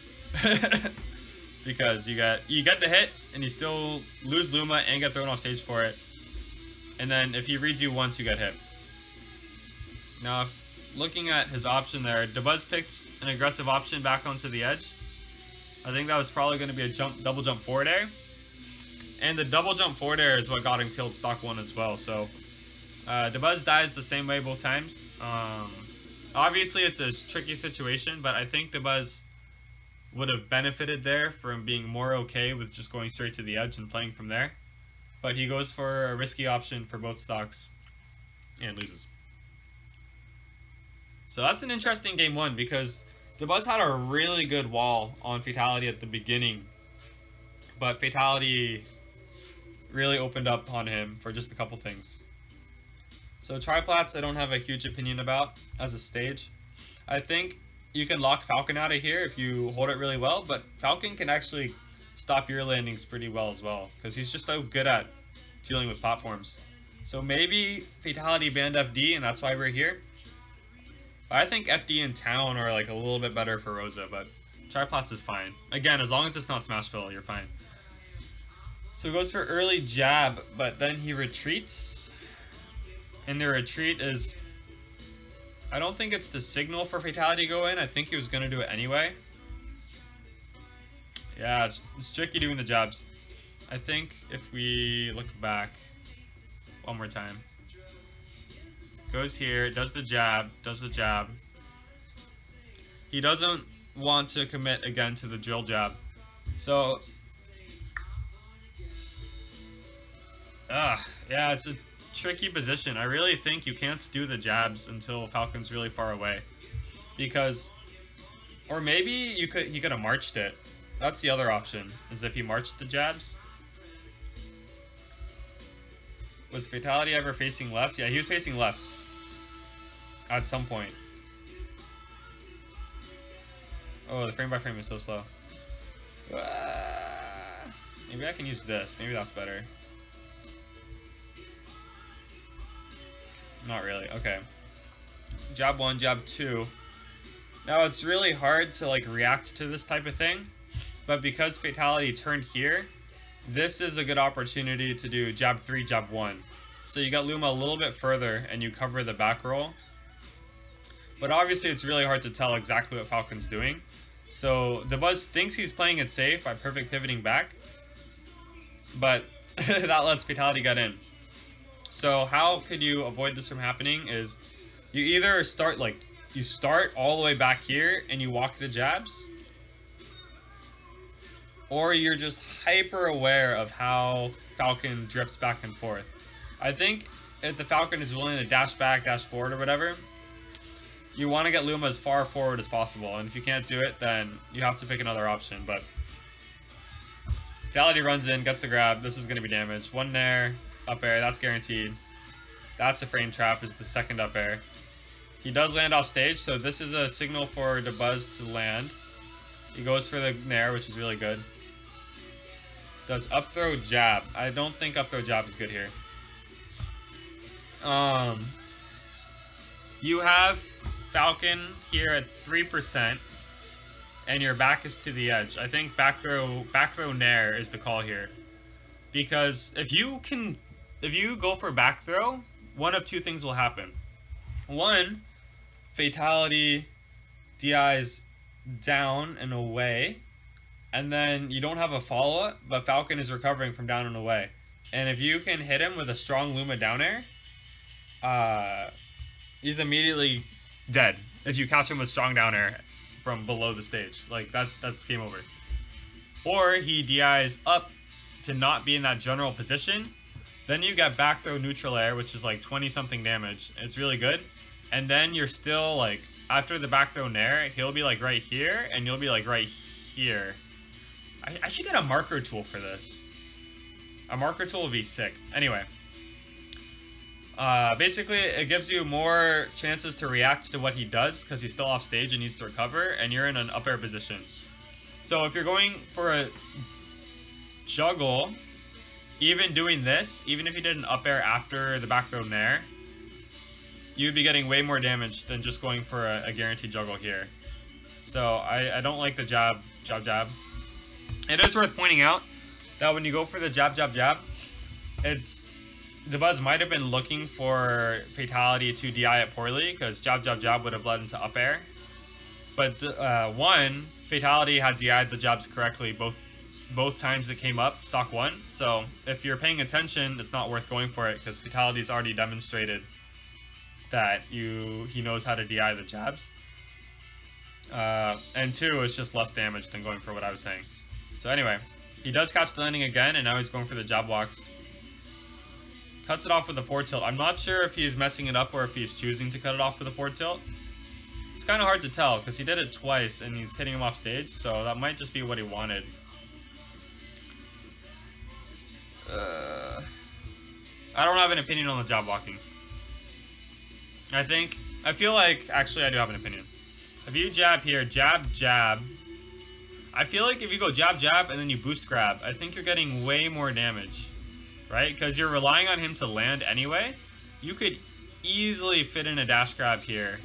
[SPEAKER 1] Because you get the hit and you still lose Luma and get thrown off stage for it. And then if he reads you once, you get hit. Now, if looking at his option there, Dabuz picked an aggressive option back onto the edge. I think that was probably going to be a double jump forward air. And the double jump forward air is what got him killed stock 1 as well. So Dabuz dies the same way both times. Obviously, it's a tricky situation, but I think Dabuz would have benefited there from being more okay with just going straight to the edge and playing from there. But he goes for a risky option for both stocks and loses. So that's an interesting game 1 because Dabuz had a really good wall on Fatality at the beginning, but Fatality really opened up on him for just a couple things. So triplats I don't have a huge opinion about as a stage. I think you can lock Falcon out of here if you hold it really well, but Falcon can actually stop your landings pretty well as well because he's just so good at dealing with platforms. So maybe Fatality banned FD and that's why we're here. But I think FD and Town are like a little bit better for Rosa, but triplats is fine. Again, as long as it's not Smashville, you're fine. So he goes for early jab, but then he retreats. And the retreat is, I don't think it's the signal for Fatality to go in. I think he was going to do it anyway. Yeah, it's tricky doing the jabs. I think if we look back one more time. Goes here, does the jab. He doesn't want to commit again to the drill jab. So, yeah, it's a tricky position. I really think you can't do the jabs until Falcon's really far away. Because, or maybe he could have marched it. That's the other option, is if he marched the jabs. Was Fatality ever facing left? Yeah, he was facing left. At some point. Oh, the frame by frame is so slow. Maybe I can use this. Maybe that's better. Not really. Okay. Jab 1, jab 2. Now it's really hard to like react to this type of thing, but because Fatality turned here, this is a good opportunity to do jab 3, jab 1. So you got Luma a little bit further and you cover the back roll. But obviously it's really hard to tell exactly what Falcon's doing. So Dabuz thinks he's playing it safe by perfect pivoting back, but that lets Fatality get in. So how could you avoid this from happening is you either start all the way back here and you walk the jabs, or you're just hyper aware of how Falcon drifts back and forth. I think if the Falcon is willing to dash back, dash forward or whatever, you want to get Luma as far forward as possible, and if you can't do it, then you have to pick another option. But Fatality runs in, gets the grab. This is going to be damage. One Nair, up air, that's guaranteed. That's a frame trap, is the second up air. He does land off stage, so this is a signal for Dabuz to land. He goes for the Nair, which is really good. Does up throw jab. I don't think up throw jab is good here. You have Falcon here at 3%, and your back is to the edge. I think back throw Nair is the call here, because if you go for back throw, one of two things will happen. One, Fatality DIs down and away, and then you don't have a follow-up, but Falcon is recovering from down and away. And if you can hit him with a strong Luma down air, he's immediately dead. If you catch him with strong down air from below the stage, like that's game over. Or he DIs up to not be in that general position. Then you get back throw neutral air, which is like 20 something damage. It's really good. And then you're still like, after the back throw Nair, he'll be like right here, and you'll be like right here. I should get a marker tool for this. A marker tool would be sick. Anyway. Basically, it gives you more chances to react to what he does, because he's still off stage and needs to recover, and you're in an up air position. So if you're going for a juggle, even doing this, even if you did an up air after the back throw Nair, you'd be getting way more damage than just going for a guaranteed juggle here. So I don't like the jab. It is worth pointing out that when you go for the jab, Dabuz might have been looking for Fatality to DI it poorly, because jab would have led into up air. But one, Fatality had DI'd the jabs correctly both times it came up, stock 1. So if you're paying attention, it's not worth going for it, because Fatality's already demonstrated that he knows how to DI the jabs. And 2, it's just less damage than going for what I was saying. So anyway, he does catch the landing again, and now he's going for the jab walks. Cuts it off with a forward tilt. I'm not sure if he's messing it up or if he's choosing to cut it off with a forward tilt. It's kind of hard to tell, because he did it twice and he's hitting him off stage, so that might just be what he wanted. I don't have an opinion on the jab walking. I feel like, actually I do have an opinion. If you jab here, jab, I feel like if you go jab, and then you boost grab, I think you're getting way more damage, right? Because you're relying on him to land anyway. You could easily fit in a dash grab here.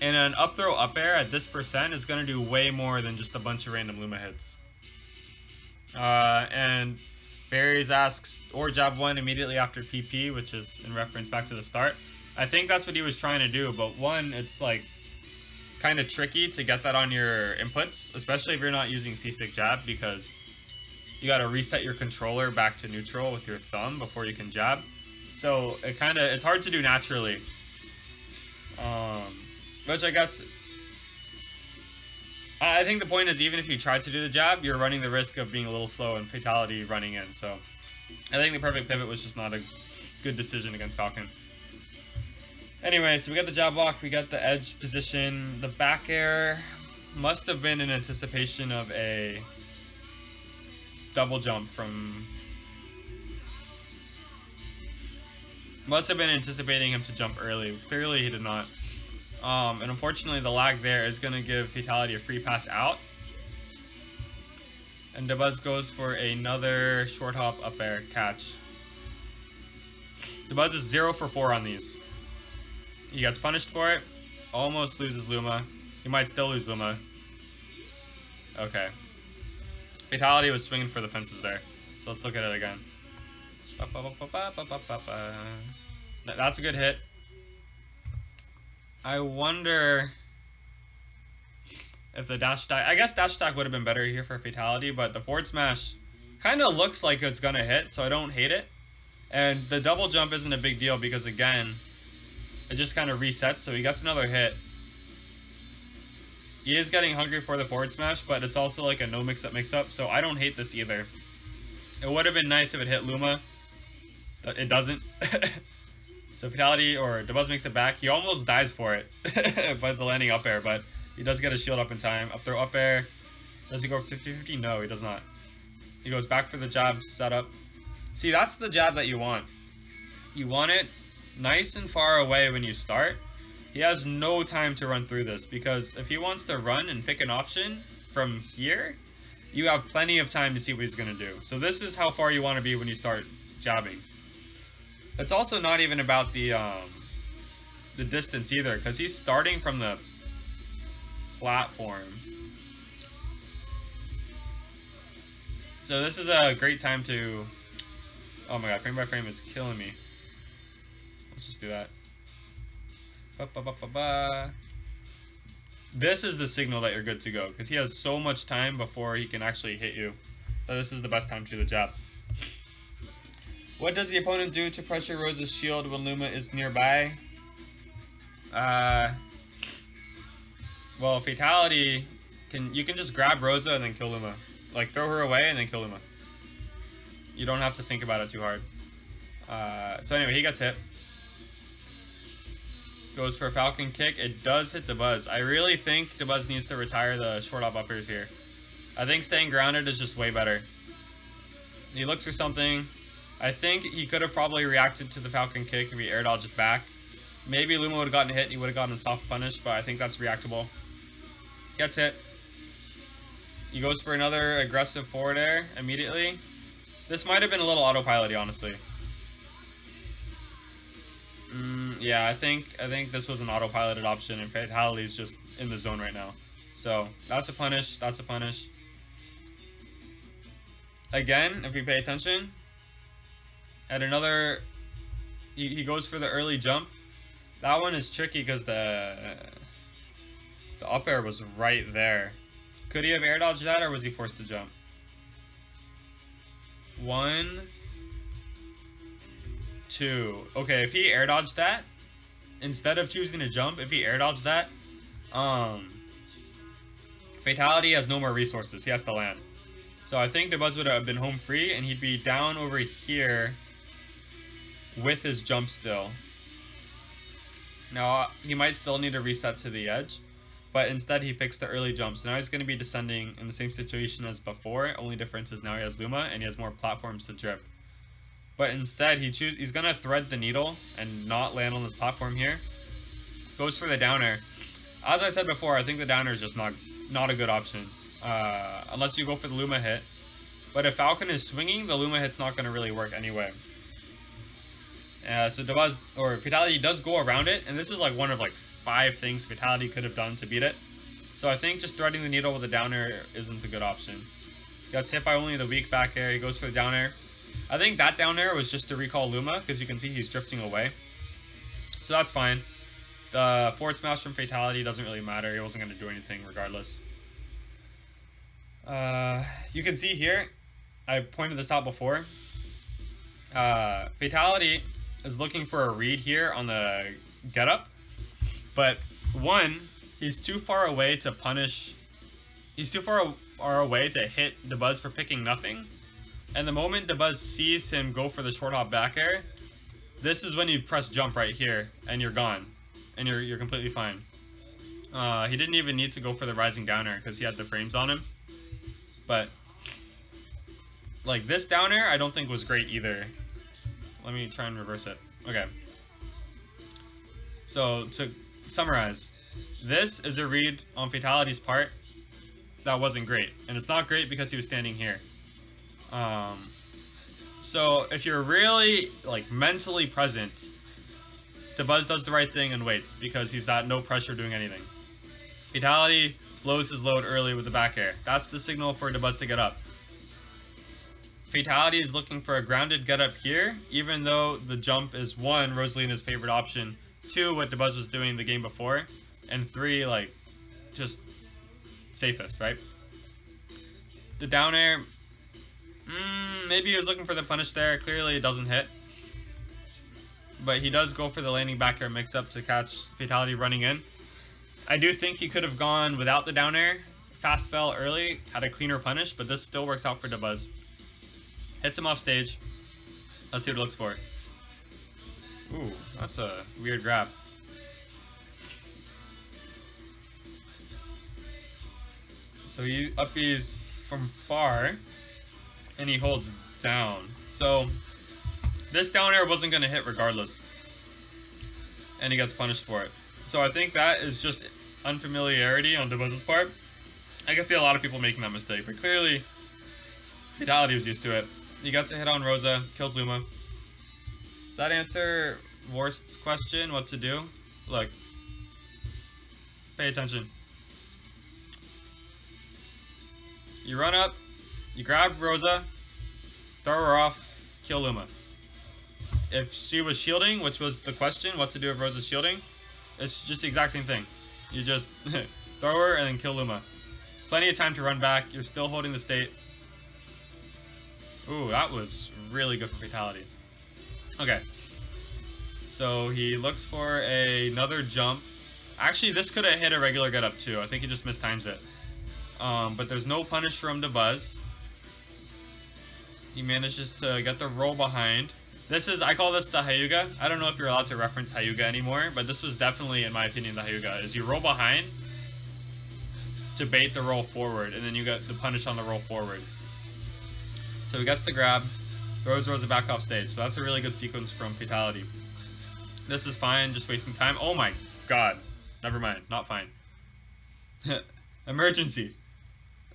[SPEAKER 1] And an up throw up air at this percent is going to do way more than just a bunch of random Luma hits. And Barry's asks, or jab 1 immediately after PP, which is in reference back to the start. I think that's what he was trying to do, but one, it's like kind of tricky to get that on your inputs, especially if you're not using C-stick jab, because you got to reset your controller back to neutral with your thumb before you can jab. So it's hard to do naturally. Which I guess, I think the point is, even if you try to do the jab, you're running the risk of being a little slow and Fatality running in. So I think the perfect pivot was just not a good decision against Falcon. Anyway, so we got the jab walk, we got the edge position. The back air must have been in anticipation of a double jump from... Must have been anticipating him to jump early. Clearly he did not. And unfortunately the lag there is going to give Fatality a free pass out. And Dabuz goes for another short hop up air catch. Dabuz is 0 for 4 on these. He gets punished for it. Almost loses Luma. He might still lose Luma. Okay. Fatality was swinging for the fences there. So let's look at it again. That's a good hit. I wonder if the dash stack... I guess dash stack would have been better here for Fatality, but the forward smash kind of looks like it's going to hit, so I don't hate it. And the double jump isn't a big deal because, again, it just kind of resets, so he gets another hit. He is getting hungry for the forward smash, but it's also like a no mix-up, so I don't hate this either. It would have been nice if it hit Luma. It doesn't. So Fatality or Dabuz makes it back. He almost dies for it by the landing up air, but he does get a shield up in time. Up throw up air. Does he go 50-50? No, he does not. He goes back for the jab setup. See, that's the jab that you want. You want it nice and far away when you start. He has no time to run through this, because if he wants to run and pick an option from here, you have plenty of time to see what he's going to do. So this is how far you want to be when you start jabbing. It's also not even about the distance either, because he's starting from the platform. So this is a great time to... Oh my god, frame by frame is killing me. Let's just do that. This is the signal that you're good to go, because he has so much time before he can actually hit you. So this is the best time to do the jab. What does the opponent do to pressure Rosa's shield when Luma is nearby? Well, Fatality, you can just grab Rosa and then kill Luma. Like, throw her away and then kill Luma. You don't have to think about it too hard. So anyway, he gets hit. Goes for a Falcon kick. It does hit Dabuz. I really think Dabuz needs to retire the short up airs here. I think staying grounded is just way better. He looks for something. I think he could have probably reacted to the Falcon kick if he air dodged it back. Maybe Luma would have gotten hit. He would have gotten a soft punish, but I think that's reactable. Gets hit. He goes for another aggressive forward air immediately. This might have been a little autopilot-y, honestly. Yeah, I think this was an autopiloted option, and Fatality's just in the zone right now. So that's a punish. That's a punish. Again, if we pay attention, at another, he goes for the early jump. That one is tricky because the up air was right there. Could he have air dodged that, or was he forced to jump? 1, 2. Okay, if he air dodged that, instead of choosing to jump, if he air dodged that, Fatality has no more resources. He has to land. So I think Dabuz would have been home free, and he'd be down over here with his jump still. Now, he might still need to reset to the edge, but instead he picks the early jumps. Now he's going to be descending in the same situation as before. Only difference is now he has Luma, and he has more platforms to drift. But instead, he's going to thread the needle and not land on this platform here. Goes for the down air. As I said before, I think the down air is just not a good option. Unless you go for the Luma hit. But if Falcon is swinging, the Luma hit's not going to really work anyway. So Dabuz, or Fatality does go around it, and this is like one of like 5 things Fatality could have done to beat it. So I think just threading the needle with a down air isn't a good option. Gets hit by only the weak back air. He goes for the down air. I think that down air was just to recall Luma, because you can see he's drifting away. So that's fine. The forward smash from Fatality doesn't really matter. He wasn't going to do anything regardless. You can see here, I pointed this out before. Fatality is looking for a read here on the getup. But one, he's too far away to punish. He's too far away to hit Dabuz for picking nothing. And the moment Dabuz sees him go for the short hop back air, this is when you press jump right here, and you're gone. And you're completely fine. He didn't even need to go for the rising down air because he had the frames on him. But, like, this down air I don't think was great either. Let me try and reverse it. Okay. So, to summarize, this is a read on Fatality's part that wasn't great. And it's not great because he was standing here. So if you're really like mentally present, Dabuz does the right thing and waits because he's at no pressure doing anything. Fatality blows his load early with the back air. That's the signal for Dabuz to get up. Fatality is looking for a grounded get up here, even though the jump is 1, Rosalina's favorite option, 2, what Dabuz was doing the game before, and 3, like, just safest, right? The down air, maybe he was looking for the punish there. Clearly it doesn't hit. But he does go for the landing back air mix-up to catch Fatality running in. I do think he could have gone without the down air, fast fell early, had a cleaner punish, but this still works out for Dabuz. Hits him off stage. Let's see what it looks for. Ooh, that's a weird grab. So he uppies from far, and he holds down. So this down air wasn't going to hit regardless, and he gets punished for it. So I think that is just unfamiliarity on Dabuz's part. I can see a lot of people making that mistake, but clearly Fatality was used to it. He gets a hit on Rosa, kills Luma. Does that answer Worst's question, what to do? Look, pay attention. You run up, you grab Rosa, throw her off, kill Luma. If she was shielding, which was the question, what to do if Rosa's shielding, it's just the exact same thing. You just throw her and then kill Luma. Plenty of time to run back, you're still holding the state. Ooh, that was really good for Fatality. Okay. So he looks for another jump. Actually, this could have hit a regular get up too. I think he just mistimes it. But there's no punish from Dabuz. He manages to get the roll behind. This is, I call this the Hyuga. I don't know if you're allowed to reference Hyuga anymore, but this was definitely, in my opinion, the Hyuga. Is you roll behind to bait the roll forward, and then you get the punish on the roll forward. So he gets the grab, throws Rosa back off stage. So that's a really good sequence from Fatality. This is fine, just wasting time. Oh my god. Never mind, not fine. Emergency.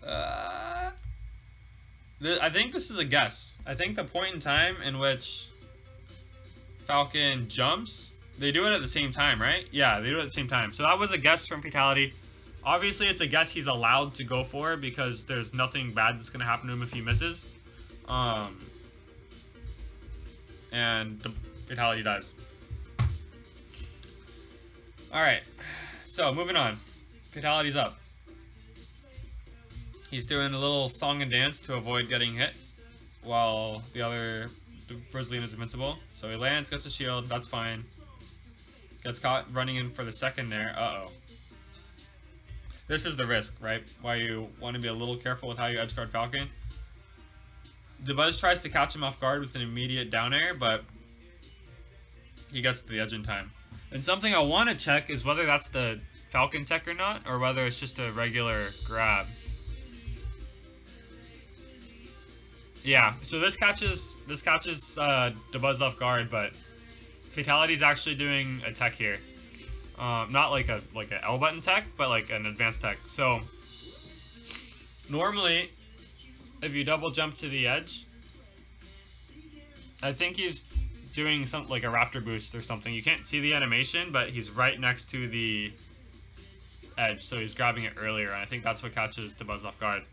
[SPEAKER 1] I think this is a guess. I think the point in time in which Falcon jumps, they do it at the same time, right? Yeah, they do it at the same time. So that was a guess from Fatality. Obviously, it's a guess he's allowed to go for because there's nothing bad that's going to happen to him if he misses. And the Fatality dies. Alright, so moving on. Fatality's up. He's doing a little song and dance to avoid getting hit while the Brazilian is invincible. So he lands, gets a shield, that's fine. Gets caught running in for the second there. Uh-oh. This is the risk, right? Why you want to be a little careful with how you edgeguard Falcon. Dabuz tries to catch him off guard with an immediate down air, but he gets to the edge in time. And something I want to check is whether that's the Falcon tech or not, or whether it's just a regular grab. Yeah, so this catches Dabuz off guard, but Fatality's actually doing a tech here. Not like an L button tech, but like an advanced tech. So normally, if you double jump to the edge, I think he's doing something like a raptor boost or something. You can't see the animation, but he's right next to the edge, so he's grabbing it earlier, and I think that's what catches Dabuz off guard.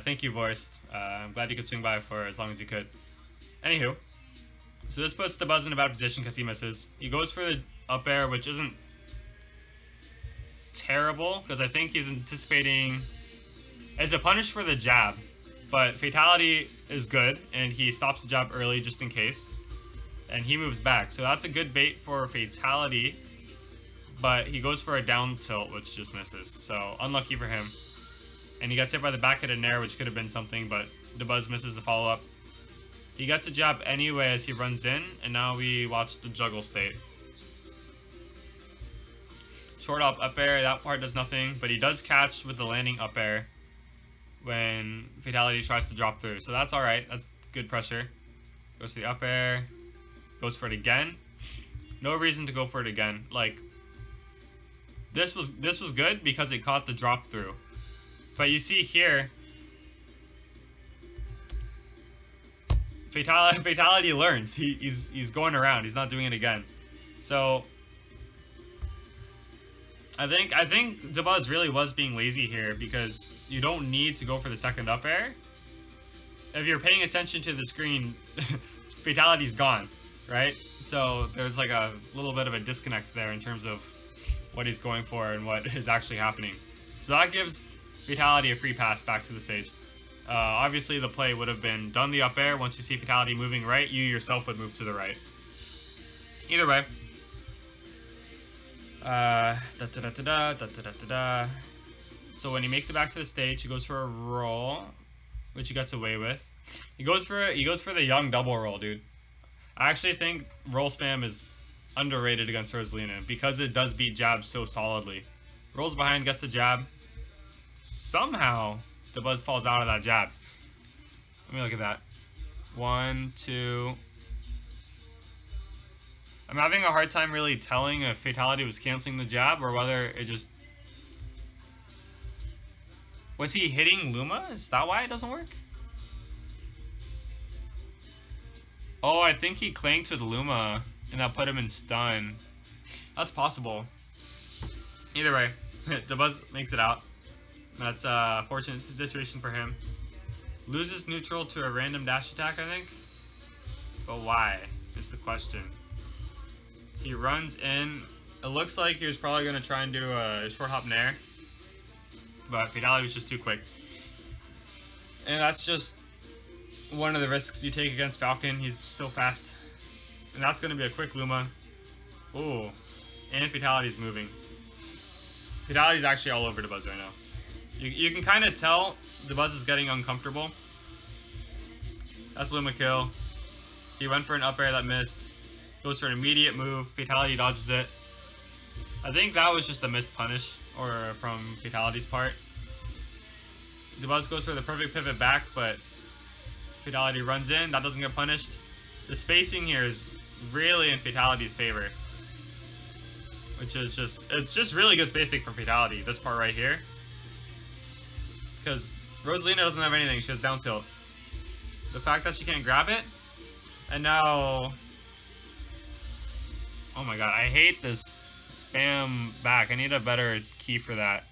[SPEAKER 1] Thank you, Voiced. I'm glad you could swing by for as long as you could. Anywho, so this puts Dabuz in a bad position because he misses. He goes for the up air, which isn't terrible, because I think he's anticipating... It's a punish for the jab, but Fatality is good, and he stops the jab early just in case, and he moves back. So that's a good bait for Fatality, but he goes for a down tilt, which just misses. So unlucky for him. And he gets hit by the back hit in air, which could have been something, but Dabuz misses the follow-up. He gets a jab anyway as he runs in, and now we watch the juggle state. Short up air, that part does nothing, but he does catch with the landing up air when Fatality tries to drop through. So that's alright, that's good pressure. Goes to the up air, goes for it again. No reason to go for it again. Like, this was good because it caught the drop through. But you see here, Fatality learns. He's going around. He's not doing it again. So I think Dabuz really was being lazy here, because you don't need to go for the second up air. If you're paying attention to the screen, Fatality's gone, right? So there's like a little bit of a disconnect there in terms of what he's going for and what is actually happening. So that gives Fatality a free pass back to the stage. Obviously the play would have been done the up air. Once you see Fatality moving right, you yourself would move to the right. Either way. So when he makes it back to the stage, he goes for a roll, which he gets away with. He goes for the young double roll, dude. I actually think roll spam is underrated against Rosalina because it does beat jab so solidly. Rolls behind, gets the jab. Somehow, Dabuz falls out of that jab. Let me look at that. 1, 2. I'm having a hard time really telling if Fatality was canceling the jab or whether it just... Was he hitting Luma? Is that why it doesn't work? Oh, I think he clanked with Luma and that put him in stun. That's possible. Either way, Dabuz makes it out. That's a fortunate situation for him. Loses neutral to a random dash attack, I think. But why is the question. He runs in. It looks like he was probably going to try and do a short hop nair. But Fatality was just too quick. And that's just one of the risks you take against Falcon. He's so fast. And that's going to be a quick Luma. Ooh. And Fatality's moving. Fatality's actually all over Dabuz right now. You can kind of tell Dabuz is getting uncomfortable. That's Luma kill. He went for an up air that missed. Goes for an immediate move. Fatality dodges it. I think that was just a missed punish or from Fatality's part. Dabuz goes for the perfect pivot back, but Fatality runs in. That doesn't get punished. The spacing here is really in Fatality's favor. Which is just... It's just really good spacing from Fatality. This part right here. Because Rosalina doesn't have anything. She has down tilt. The fact that she can't grab it. And now... Oh my god, I hate this spam back. I need a better key for that.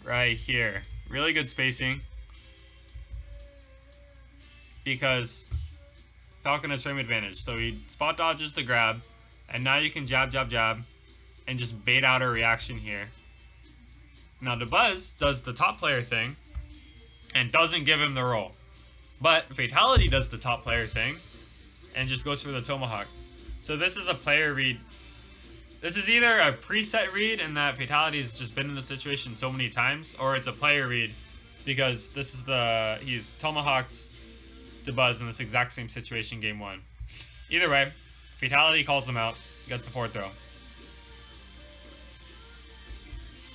[SPEAKER 1] Right here. Really good spacing. Because Falcon has frame advantage. So he spot dodges the grab. And now you can jab, jab, jab. And just bait out a reaction here. Now Dabuz does the top player thing. And doesn't give him the roll. But Fatality does the top player thing. And just goes for the tomahawk. So this is a player read. This is either a preset read in that Fatality's just been in the situation so many times, or it's a player read because this is he's tomahawked Dabuz in this exact same situation game 1. Either way, Fatality calls him out, gets the forward throw.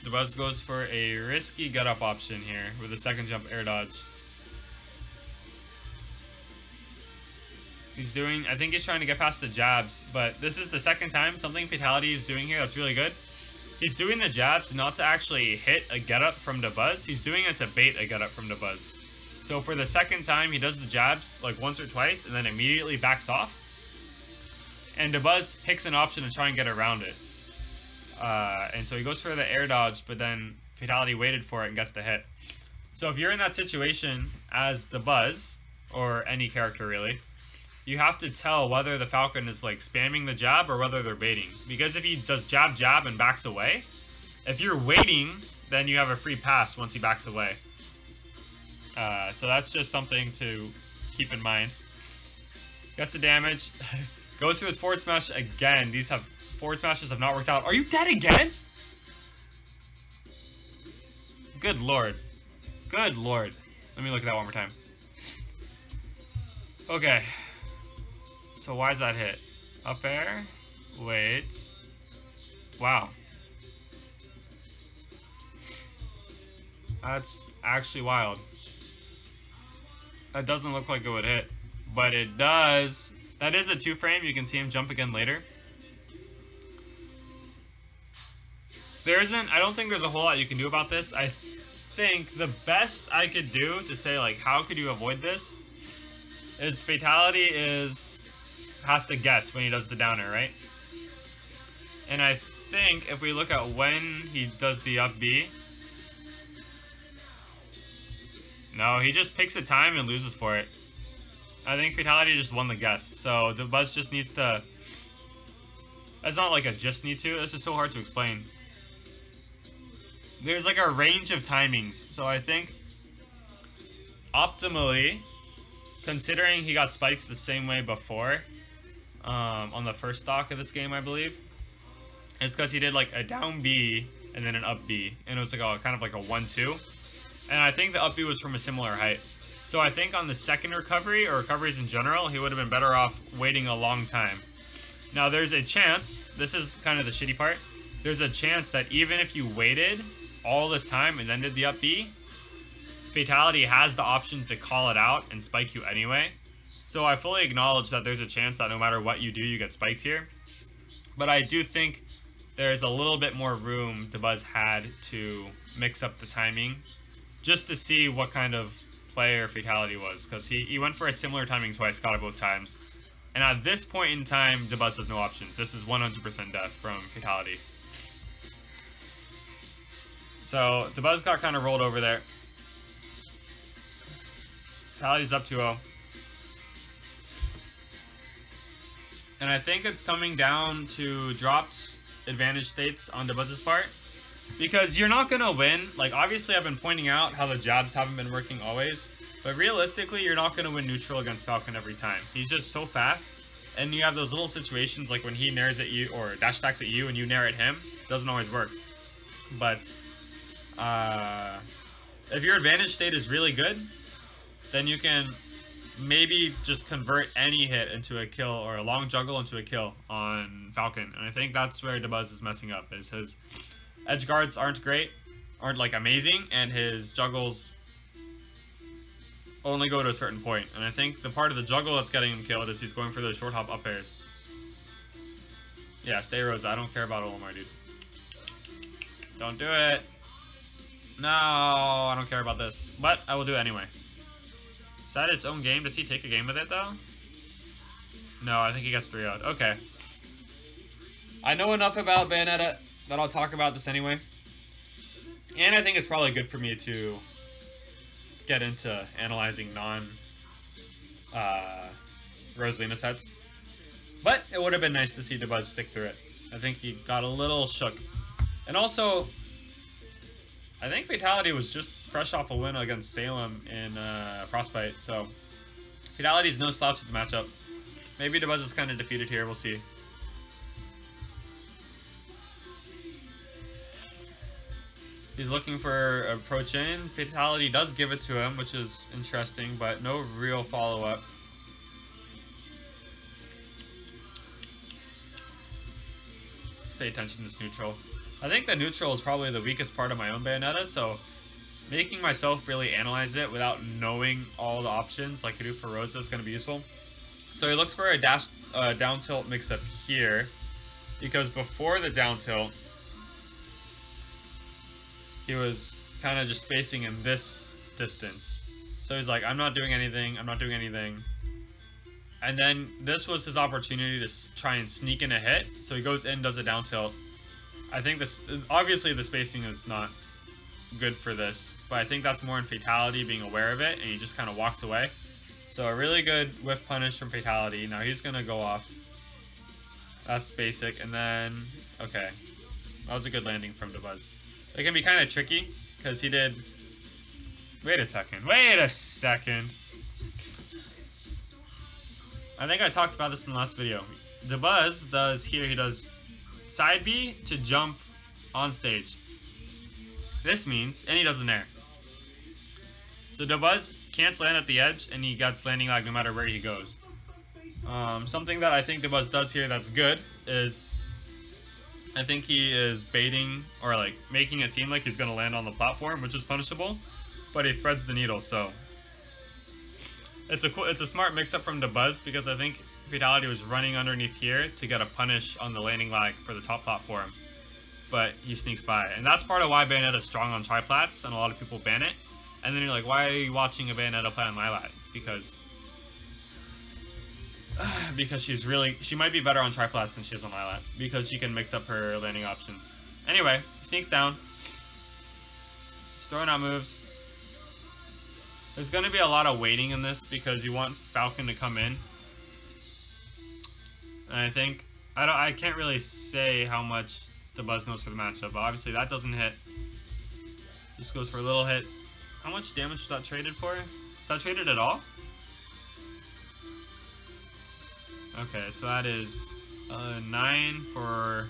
[SPEAKER 1] Dabuz goes for a risky get up option here with a second jump air dodge. He's doing, I think he's trying to get past the jabs, but this is the second time something Fatality is doing here that's really good. He's doing the jabs not to actually hit a get up from Dabuz, he's doing it to bait a get up from Dabuz. So for the second time, he does the jabs like once or twice and then immediately backs off. And Dabuz picks an option to try and get around it. And so he goes for the air dodge, but then Fatality waited for it and gets the hit. So if you're in that situation as Dabuz, or any character really, you have to tell whether the Falcon is like spamming the jab or whether they're baiting. Because if he does jab, jab, and backs away, if you're waiting, then you have a free pass once he backs away. So that's just something to keep in mind. Gets the damage. Goes for his forward smash again. These forward smashes have not worked out. Are you dead again? Good lord. Good lord. Let me look at that one more time. Okay. So why is that hit? Up air? Wait. Wow. That's actually wild. That doesn't look like it would hit. But it does. That is a 2-frame. You can see him jump again later. I don't think there's a whole lot you can do about this. I think the best I could do to say, like, how could you avoid this? Is Fatality has to guess when he does the downer, right? And I think if we look at when he does the up B, no, he just picks a time and loses for it. I think Fatality just won the guess. So Dabuz just needs to... That's not like a just need to. This is so hard to explain. There's like a range of timings. So I think optimally, considering he got spiked the same way before, on the first stock of this game, I believe, it's because he did like a down B and then an up B. And it was like kind of like a 1-2. And I think the up B was from a similar height. So I think on the second recovery, or recoveries in general, he would have been better off waiting a long time. Now there's a chance, this is kind of the shitty part, there's a chance that even if you waited all this time and then did the up B, Fatality has the option to call it out and spike you anyway. So I fully acknowledge that there's a chance that no matter what you do, you get spiked here. But I do think there's a little bit more room Dabuz had to mix up the timing just to see what kind of player Fatality was. Because he went for a similar timing twice, got it both times. And at this point in time, Dabuz has no options. This is 100% death from Fatality. So Dabuz got kind of rolled over there. Fatality's up 2-0. And I think it's coming down to dropped advantage states on Dabuz's part. Because you're not going to win. Like, obviously I've been pointing out how the jabs haven't been working always. But realistically, you're not going to win neutral against Falcon every time. He's just so fast. And you have those little situations like when he nairs at you or dash attacks at you and you nair at him. Doesn't always work. But if your advantage state is really good, then you can maybe just convert any hit into a kill or a long juggle into a kill on Falcon. And I think that's where Dabuz is messing up, is his edge guards aren't great, aren't like amazing, and his juggles only go to a certain point. And I think the part of the juggle that's getting him killed is he's going for those short hop up airs. Yeah, stay Rosa. I don't care about Olimar, dude. Don't do it. No, I don't care about this. But I will do it anyway. Is that its own game? Does he take a game with it, though? No, I think he gets 3-0'd. Okay. I know enough about Bayonetta that I'll talk about this anyway. And I think it's probably good for me to get into analyzing non-Rosalina sets. But it would have been nice to see Dabuz stick through it. I think he got a little shook. And also, I think Fatality was just fresh off a win against Salem in Frostbite, so Fatality's no slouch at the matchup. Maybe Dabuz is kind of defeated here, we'll see. He's looking for approach in. Fatality does give it to him, which is interesting, but no real follow-up. Let's pay attention to this neutral. I think the neutral is probably the weakest part of my own Bayonetta, so making myself really analyze it without knowing all the options like I do for Rosa is going to be useful. So he looks for a dash down tilt mix-up here, because before the down tilt, he was kind of just spacing in this distance. So he's like, I'm not doing anything, I'm not doing anything. And then this was his opportunity to try and sneak in a hit. So he goes in, does a down tilt. I think this, obviously the spacing is not good for this, but I think that's more in Fatality being aware of it, and he just kind of walks away. So a really good whiff punish from Fatality. Now he's going to go off. That's basic, and then, okay. That was a good landing from Dabuz. It can be kind of tricky, because he did... Wait a second. I think I talked about this in the last video. Dabuz does here, he does side B to jump on stage. This means, and he does the nair. So Dabuz can't land at the edge, and he gets landing lag no matter where he goes. Something that I think Dabuz does here that's good is, I think he is baiting, or like making it seem like he's going to land on the platform, which is punishable, but he threads the needle, so it's a smart mix-up from Dabuz, because I think Fatality was running underneath here to get a punish on the landing lag for the top platform, but he sneaks by. And that's part of why Bayonetta is strong on triplats, and a lot of people ban it. And then you're like, why are you watching a Bayonetta play on Lilat? It's because she might be better on triplats than she is on Lilat, because she can mix up her landing options. Anyway, he sneaks down. He's throwing out moves. There's going to be a lot of waiting in this, because you want Falcon to come in. And I think, I can't really say how much Dabuz knows for the matchup, but obviously that doesn't hit. Just goes for a little hit. How much damage was that traded for? Is that traded at all? Okay, so that is 9 for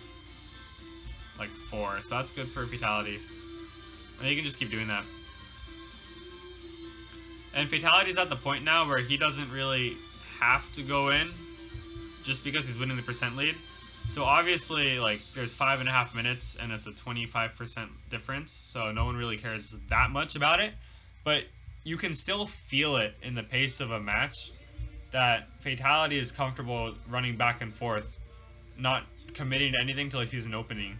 [SPEAKER 1] like 4, so that's good for Fatality. And you can just keep doing that. And Fatality's at the point now where he doesn't really have to go in just because he's winning the percent lead. So obviously, like, there's 5.5 minutes and it's a 25% difference, so no one really cares that much about it. But you can still feel it in the pace of a match that Fatality is comfortable running back and forth, not committing to anything till he sees an opening.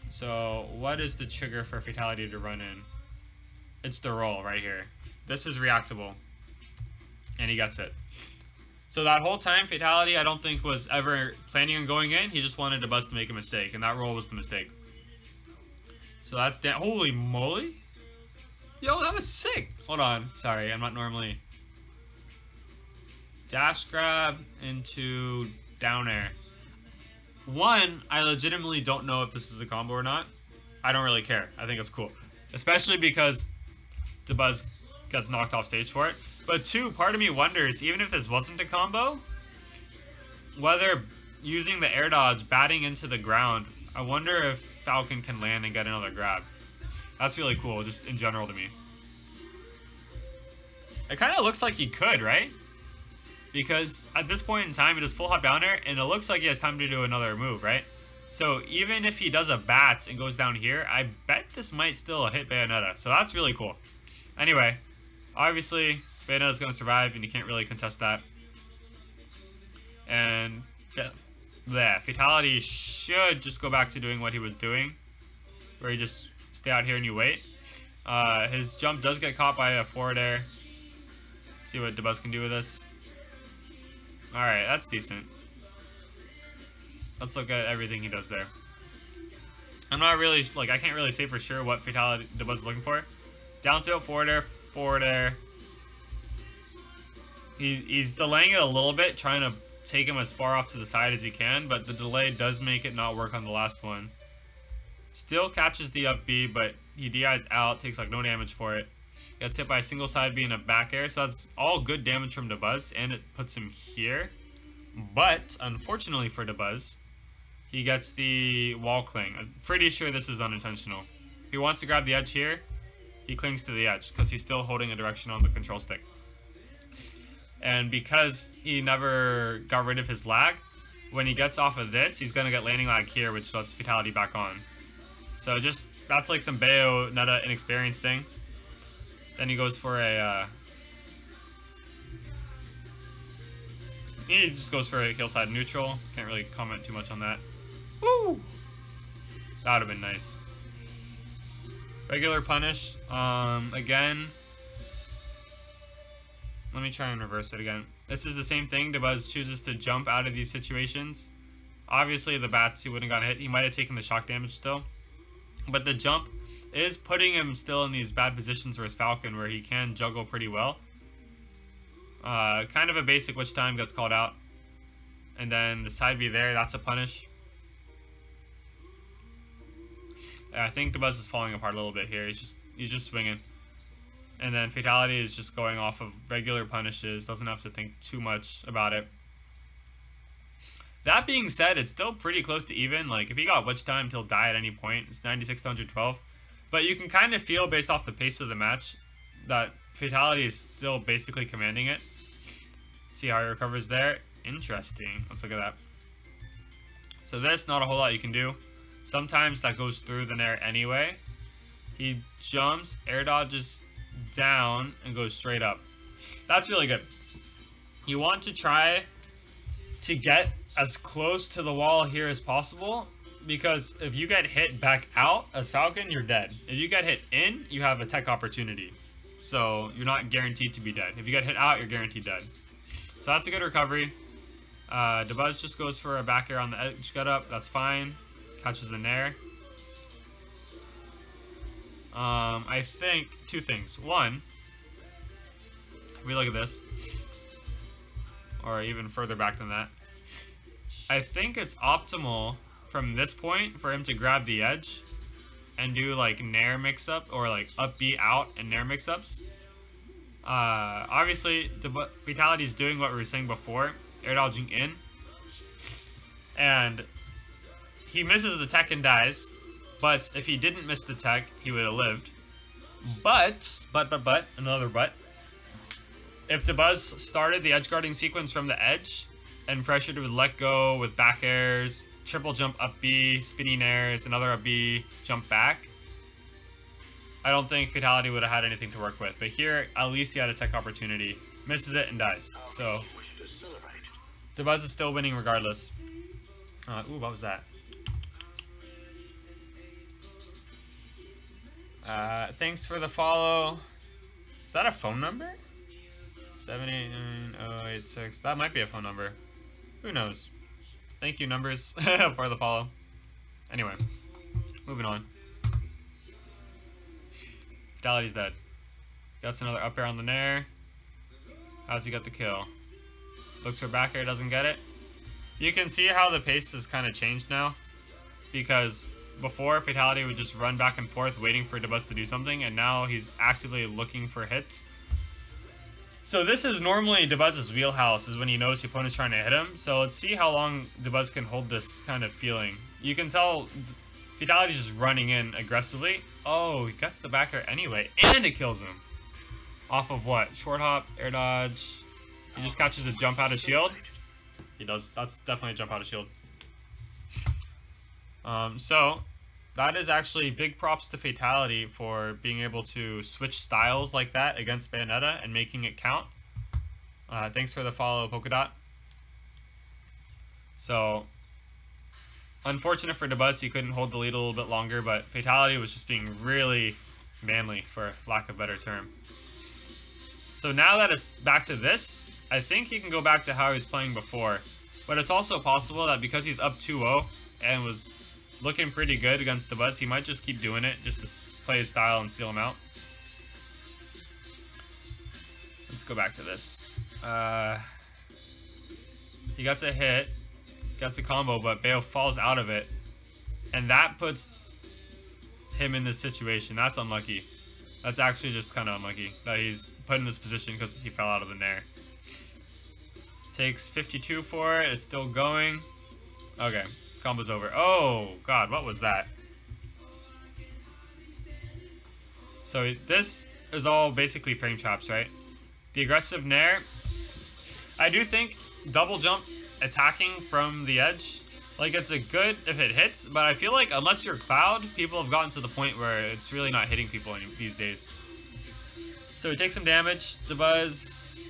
[SPEAKER 1] So what is the trigger for Fatality to run in? It's the roll right here. This is reactable, and he gets it. So that whole time, Fatality, I don't think was ever planning on going in. He just wanted Dabuz to make a mistake, and that roll was the mistake. So that's holy moly! Yo, that was sick! Hold on, sorry, I'm not normally... Dash grab into down air. One, I legitimately don't know if this is a combo or not. I don't really care. I think it's cool. Especially because Dabuz gets knocked off stage for it. But two, part of me wonders, even if this wasn't a combo, whether using the air dodge, batting into the ground, I wonder if Falcon can land and get another grab. That's really cool, just in general to me. It kind of looks like he could, right? Because at this point in time, it is full hop down air, and it looks like he has time to do another move, right? So even if he does a bat and goes down here, I bet this might still hit Bayonetta. So that's really cool. Anyway, obviously, Bayonetta's going to survive, and you can't really contest that. And yeah, Fatality should just go back to doing what he was doing, where you just stay out here and you wait. His jump does get caught by a forward air. Let's see what Dabuz can do with this. Alright, that's decent. Let's look at everything he does there. I'm not really, like, I can't really say for sure what Fatality Dabuz is looking for. Down tilt, forward air. He's delaying it a little bit, trying to take him as far off to the side as he can, but the delay does make it not work on the last one. Still catches the up B, but he DIs out, takes like no damage for it. Gets hit by a single side B and a back air, so that's all good damage from Dabuz, and it puts him here. But, unfortunately for Dabuz, he gets the wall cling. I'm pretty sure this is unintentional. If he wants to grab the edge here, he clings to the edge, because he's still holding a direction on the control stick. And because he never got rid of his lag, when he gets off of this, he's going to get landing lag here, which lets Fatality back on. So just, that's like some Bayonetta inexperience thing. Then he goes for a, he just goes for a hillside neutral. Can't really comment too much on that. Woo! That would have been nice. Regular punish. Again, let me try and reverse it again. This is the same thing. Dabuz chooses to jump out of these situations. Obviously, the bats, he wouldn't have gotten hit. He might have taken the shock damage still. But the jump is putting him still in these bad positions for his Falcon where he can juggle pretty well. Kind of a basic which time gets called out. And then the side B there, that's a punish. I think Dabuz is falling apart a little bit here. He's just swinging. And then Fatality is just going off of regular punishes, doesn't have to think too much about it. That being said, it's still pretty close to even. Like, if he got witch time, he'll die at any point. It's 96 to 112. But you can kind of feel, based off the pace of the match, that Fatality is still basically commanding it. See how he recovers there? Interesting. Let's look at that. So this, not a whole lot you can do. Sometimes that goes through the nair anyway. He jumps, air dodges down, and goes straight up. That's really good. You want to try to get as close to the wall here as possible, because if you get hit back out as Falcon, you're dead. If you get hit in, you have a tech opportunity. So you're not guaranteed to be dead. If you get hit out, you're guaranteed dead. So that's a good recovery. Dabuz just goes for a back air on the edge get up. That's fine. Catches the nair. I think two things. One, if we look at this, or even further back than that, I think it's optimal from this point for him to grab the edge and do like nair mix-up, or like up B out and nair mix-ups. Obviously, Fatality is doing what we were saying before, air dodging in, and he misses the tech and dies. But if he didn't miss the tech, he would have lived. But, another but, if Dabuz started the edge guarding sequence from the edge, and pressured would let go with back airs, triple jump up B, spinning airs, another up B, jump back, I don't think Fatality would have had anything to work with. But here, at least he had a tech opportunity. Misses it and dies. So, Dabuz is still winning regardless. Ooh, what was that? Thanks for the follow. Is that a phone number? 789-086. That might be a phone number. Who knows? Thank you, numbers, for the follow. Anyway, moving on. Fatality's dead. Gets another up air on the nair. How's he get the kill? Looks for back air, doesn't get it. You can see how the pace has kind of changed now. Because before, Fatality would just run back and forth waiting for Dabuz to do something, and now he's actively looking for hits. So this is normally Dabuz's wheelhouse, is when he knows the opponent's trying to hit him. So let's see how long Dabuz can hold this kind of feeling. You can tell Fatality's just running in aggressively. Oh, he gets the back air anyway, and it kills him. Off of what? Short hop, air dodge. He just catches a jump out of shield. He does. That's definitely a jump out of shield. So that is actually big props to Fatality for being able to switch styles like that against Bayonetta and making it count. Thanks for the follow, Polkadot. So, unfortunate for Dabuz, he couldn't hold the lead a little bit longer, but Fatality was just being really manly, for lack of a better term. So now that it's back to this, I think he can go back to how he was playing before. But it's also possible that because he's up 2-0 and was looking pretty good against Dabuz, he might just keep doing it just to play his style and steal him out. Let's go back to this. He gets a hit, gets a combo, but Bayo falls out of it. And that puts him in this situation. That's unlucky. That's actually just kind of unlucky that he's put in this position because he fell out of the nair. Takes 52 for it. It's still going. Okay. Combo's over. Oh, God. What was that? So this is all basically frame traps, right? The aggressive nair. I do think double jump attacking from the edge, like, it's a good if it hits, but I feel like unless you're Cloud, people have gotten to the point where it's really not hitting people these days. So he takes some damage. Dabuz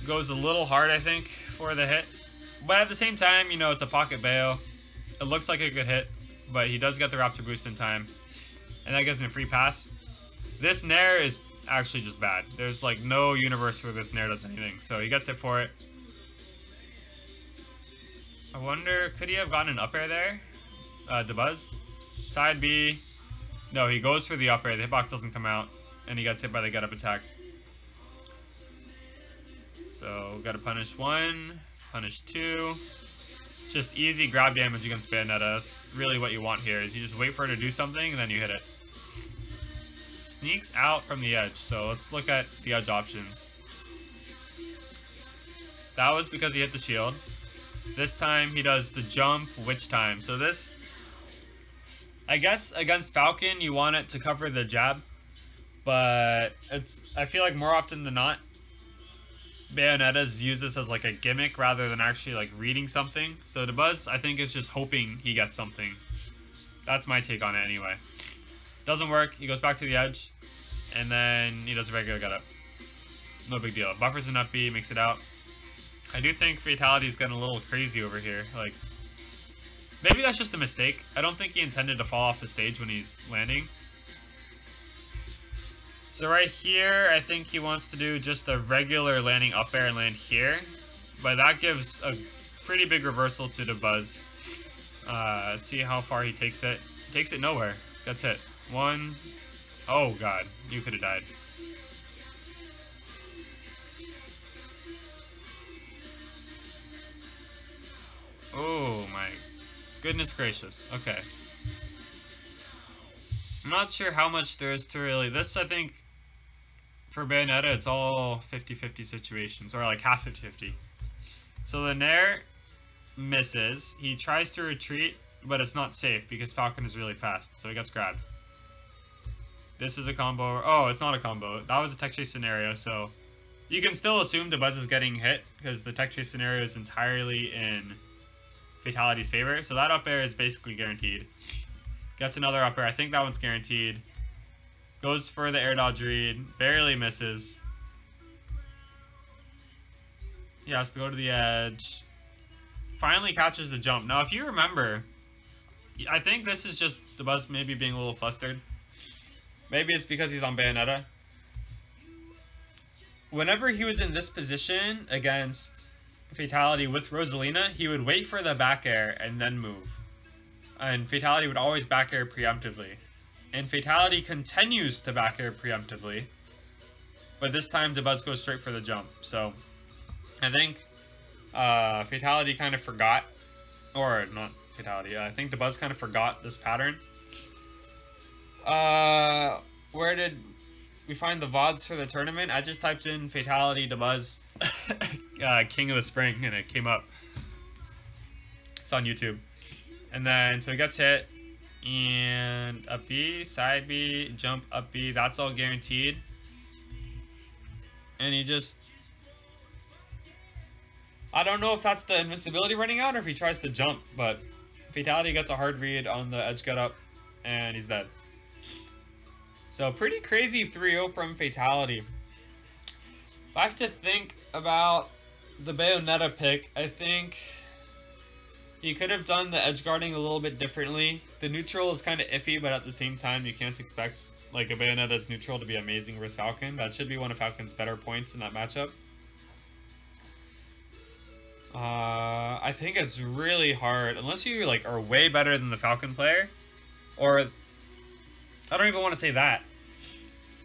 [SPEAKER 1] goes a little hard, I think, for the hit. But at the same time, you know, it's a pocket Bayo. It looks like a good hit, but he does get the Raptor boost in time. And that gives him a free pass. This nair is actually just bad. There's like no universe where this nair does anything. So he gets hit for it. I wonder, could he have gotten an up air there? Dabuz? Side B. No, he goes for the up air. The hitbox doesn't come out. And he gets hit by the get up attack. So, gotta punish 1. Punish 2. It's just easy grab damage against Bayonetta. That's really what you want here, is you just wait for her to do something and then you hit it. Sneaks out from the edge. So, let's look at the edge options. That was because he hit the shield. This time he does the jump witch time. So this, I guess against Falcon you want it to cover the jab, but I feel like more often than not Bayonetta's use this as like a gimmick rather than actually like reading something. So Dabuz, I think, is just hoping he gets something. That's my take on it anyway. Doesn't work, he goes back to the edge, and then he does a regular get up. No big deal. Buffers an up B, makes it out. I do think Fatality's getting a little crazy over here. Like, maybe that's just a mistake. I don't think he intended to fall off the stage when he's landing. So right here, I think he wants to do just a regular landing up air and land here. But that gives a pretty big reversal to Dabuz. Let's see how far he takes it. Takes it nowhere. Gets hit. 1. Oh, God. You could have died. Oh my goodness gracious. Okay. I'm not sure how much there is to really... This, I think, for Bayonetta, it's all 50-50 situations, or like half 50-50. So the nair misses. He tries to retreat, but it's not safe because Falcon is really fast, so he gets grabbed. This is a combo. Oh, it's not a combo. That was a tech chase scenario, so You can still assume Dabuz is getting hit because the tech chase scenario is entirely in Fatality's favor. So that up air is basically guaranteed. Gets another up air. I think that one's guaranteed. Goes for the air dodge read. Barely misses. He has to go to the edge. Finally catches the jump. Now, if you remember, I think this is just Dabuz maybe being a little flustered. Maybe it's because he's on Bayonetta. Whenever he was in this position against Fatality with Rosalina, he would wait for the back air and then move. And Fatality would always back air preemptively. And Fatality continues to back air preemptively. But this time, Dabuz goes straight for the jump. So, I think Fatality kind of forgot. Or, not Fatality. I think Dabuz kind of forgot this pattern. Where did we find the VODs for the tournament? I just typed in Fatality Dabuz King of the Spring and it came up. It's on YouTube. And then, so he gets hit. And up B, side B, jump up B. That's all guaranteed. And he just... I don't know if that's the invincibility running out or if he tries to jump. But Fatality gets a hard read on the edge get up. And he's dead. So pretty crazy 3-0 from Fatality. If I have to think about the Bayonetta pick, I think he could have done the edge guarding a little bit differently. The neutral is kind of iffy, but at the same time, you can't expect like a Bayonetta's neutral to be amazing versus Falcon. That should be one of Falcon's better points in that matchup. I think it's really hard, unless you like are way better than the Falcon player, or I don't even want to say that.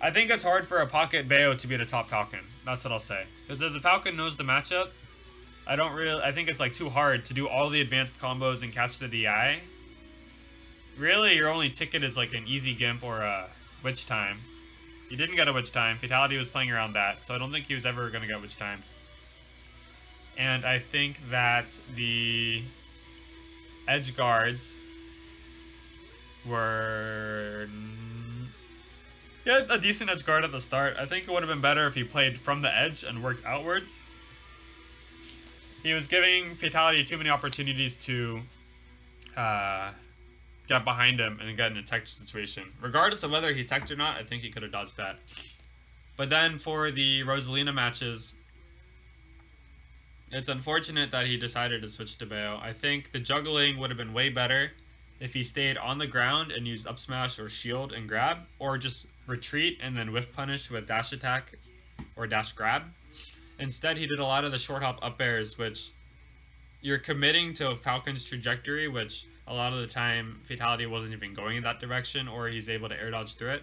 [SPEAKER 1] I think it's hard for a pocket Bayo to be the top Falcon. That's what I'll say. Because if the Falcon knows the matchup, I think it's like too hard to do all the advanced combos and catch the DI. Really, your only ticket is like an easy Gimp or a Witch Time. He didn't get a Witch Time. Fatality was playing around that, so I don't think he was ever going to get Witch Time. And I think that the edge guards were... He had a decent edge guard at the start. I think it would have been better if he played from the edge and worked outwards. He was giving Fatality too many opportunities to get behind him and get in a tech situation. Regardless of whether he teched or not, I think he could have dodged that. But then for the Rosalina matches, it's unfortunate that he decided to switch to Bayo. I think the juggling would have been way better if he stayed on the ground and used up smash or shield and grab, or just retreat and then whiff punish with dash attack or dash grab. Instead, he did a lot of the short hop up airs, which you're committing to Falcon's trajectory, which a lot of the time Fatality wasn't even going in that direction, or he's able to air dodge through it.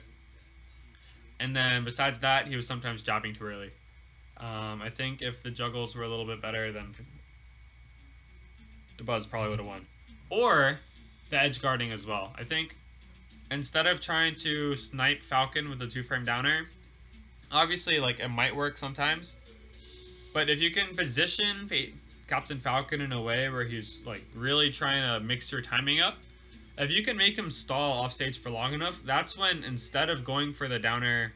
[SPEAKER 1] And then besides that, he was sometimes jabbing too early. I think if the juggles were a little bit better, then Dabuz probably would have won. Or the edge guarding as well. I think instead of trying to snipe Falcon with the 2-frame downer, obviously like it might work sometimes, but if you can position Captain Falcon in a way where he's like really trying to mix your timing up, if you can make him stall off stage for long enough, that's when instead of going for the downer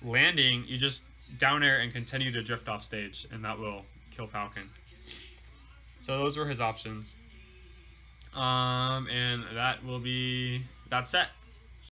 [SPEAKER 1] landing, you just down air and continue to drift off stage, and that will kill Falcon. So those were his options. And that's it.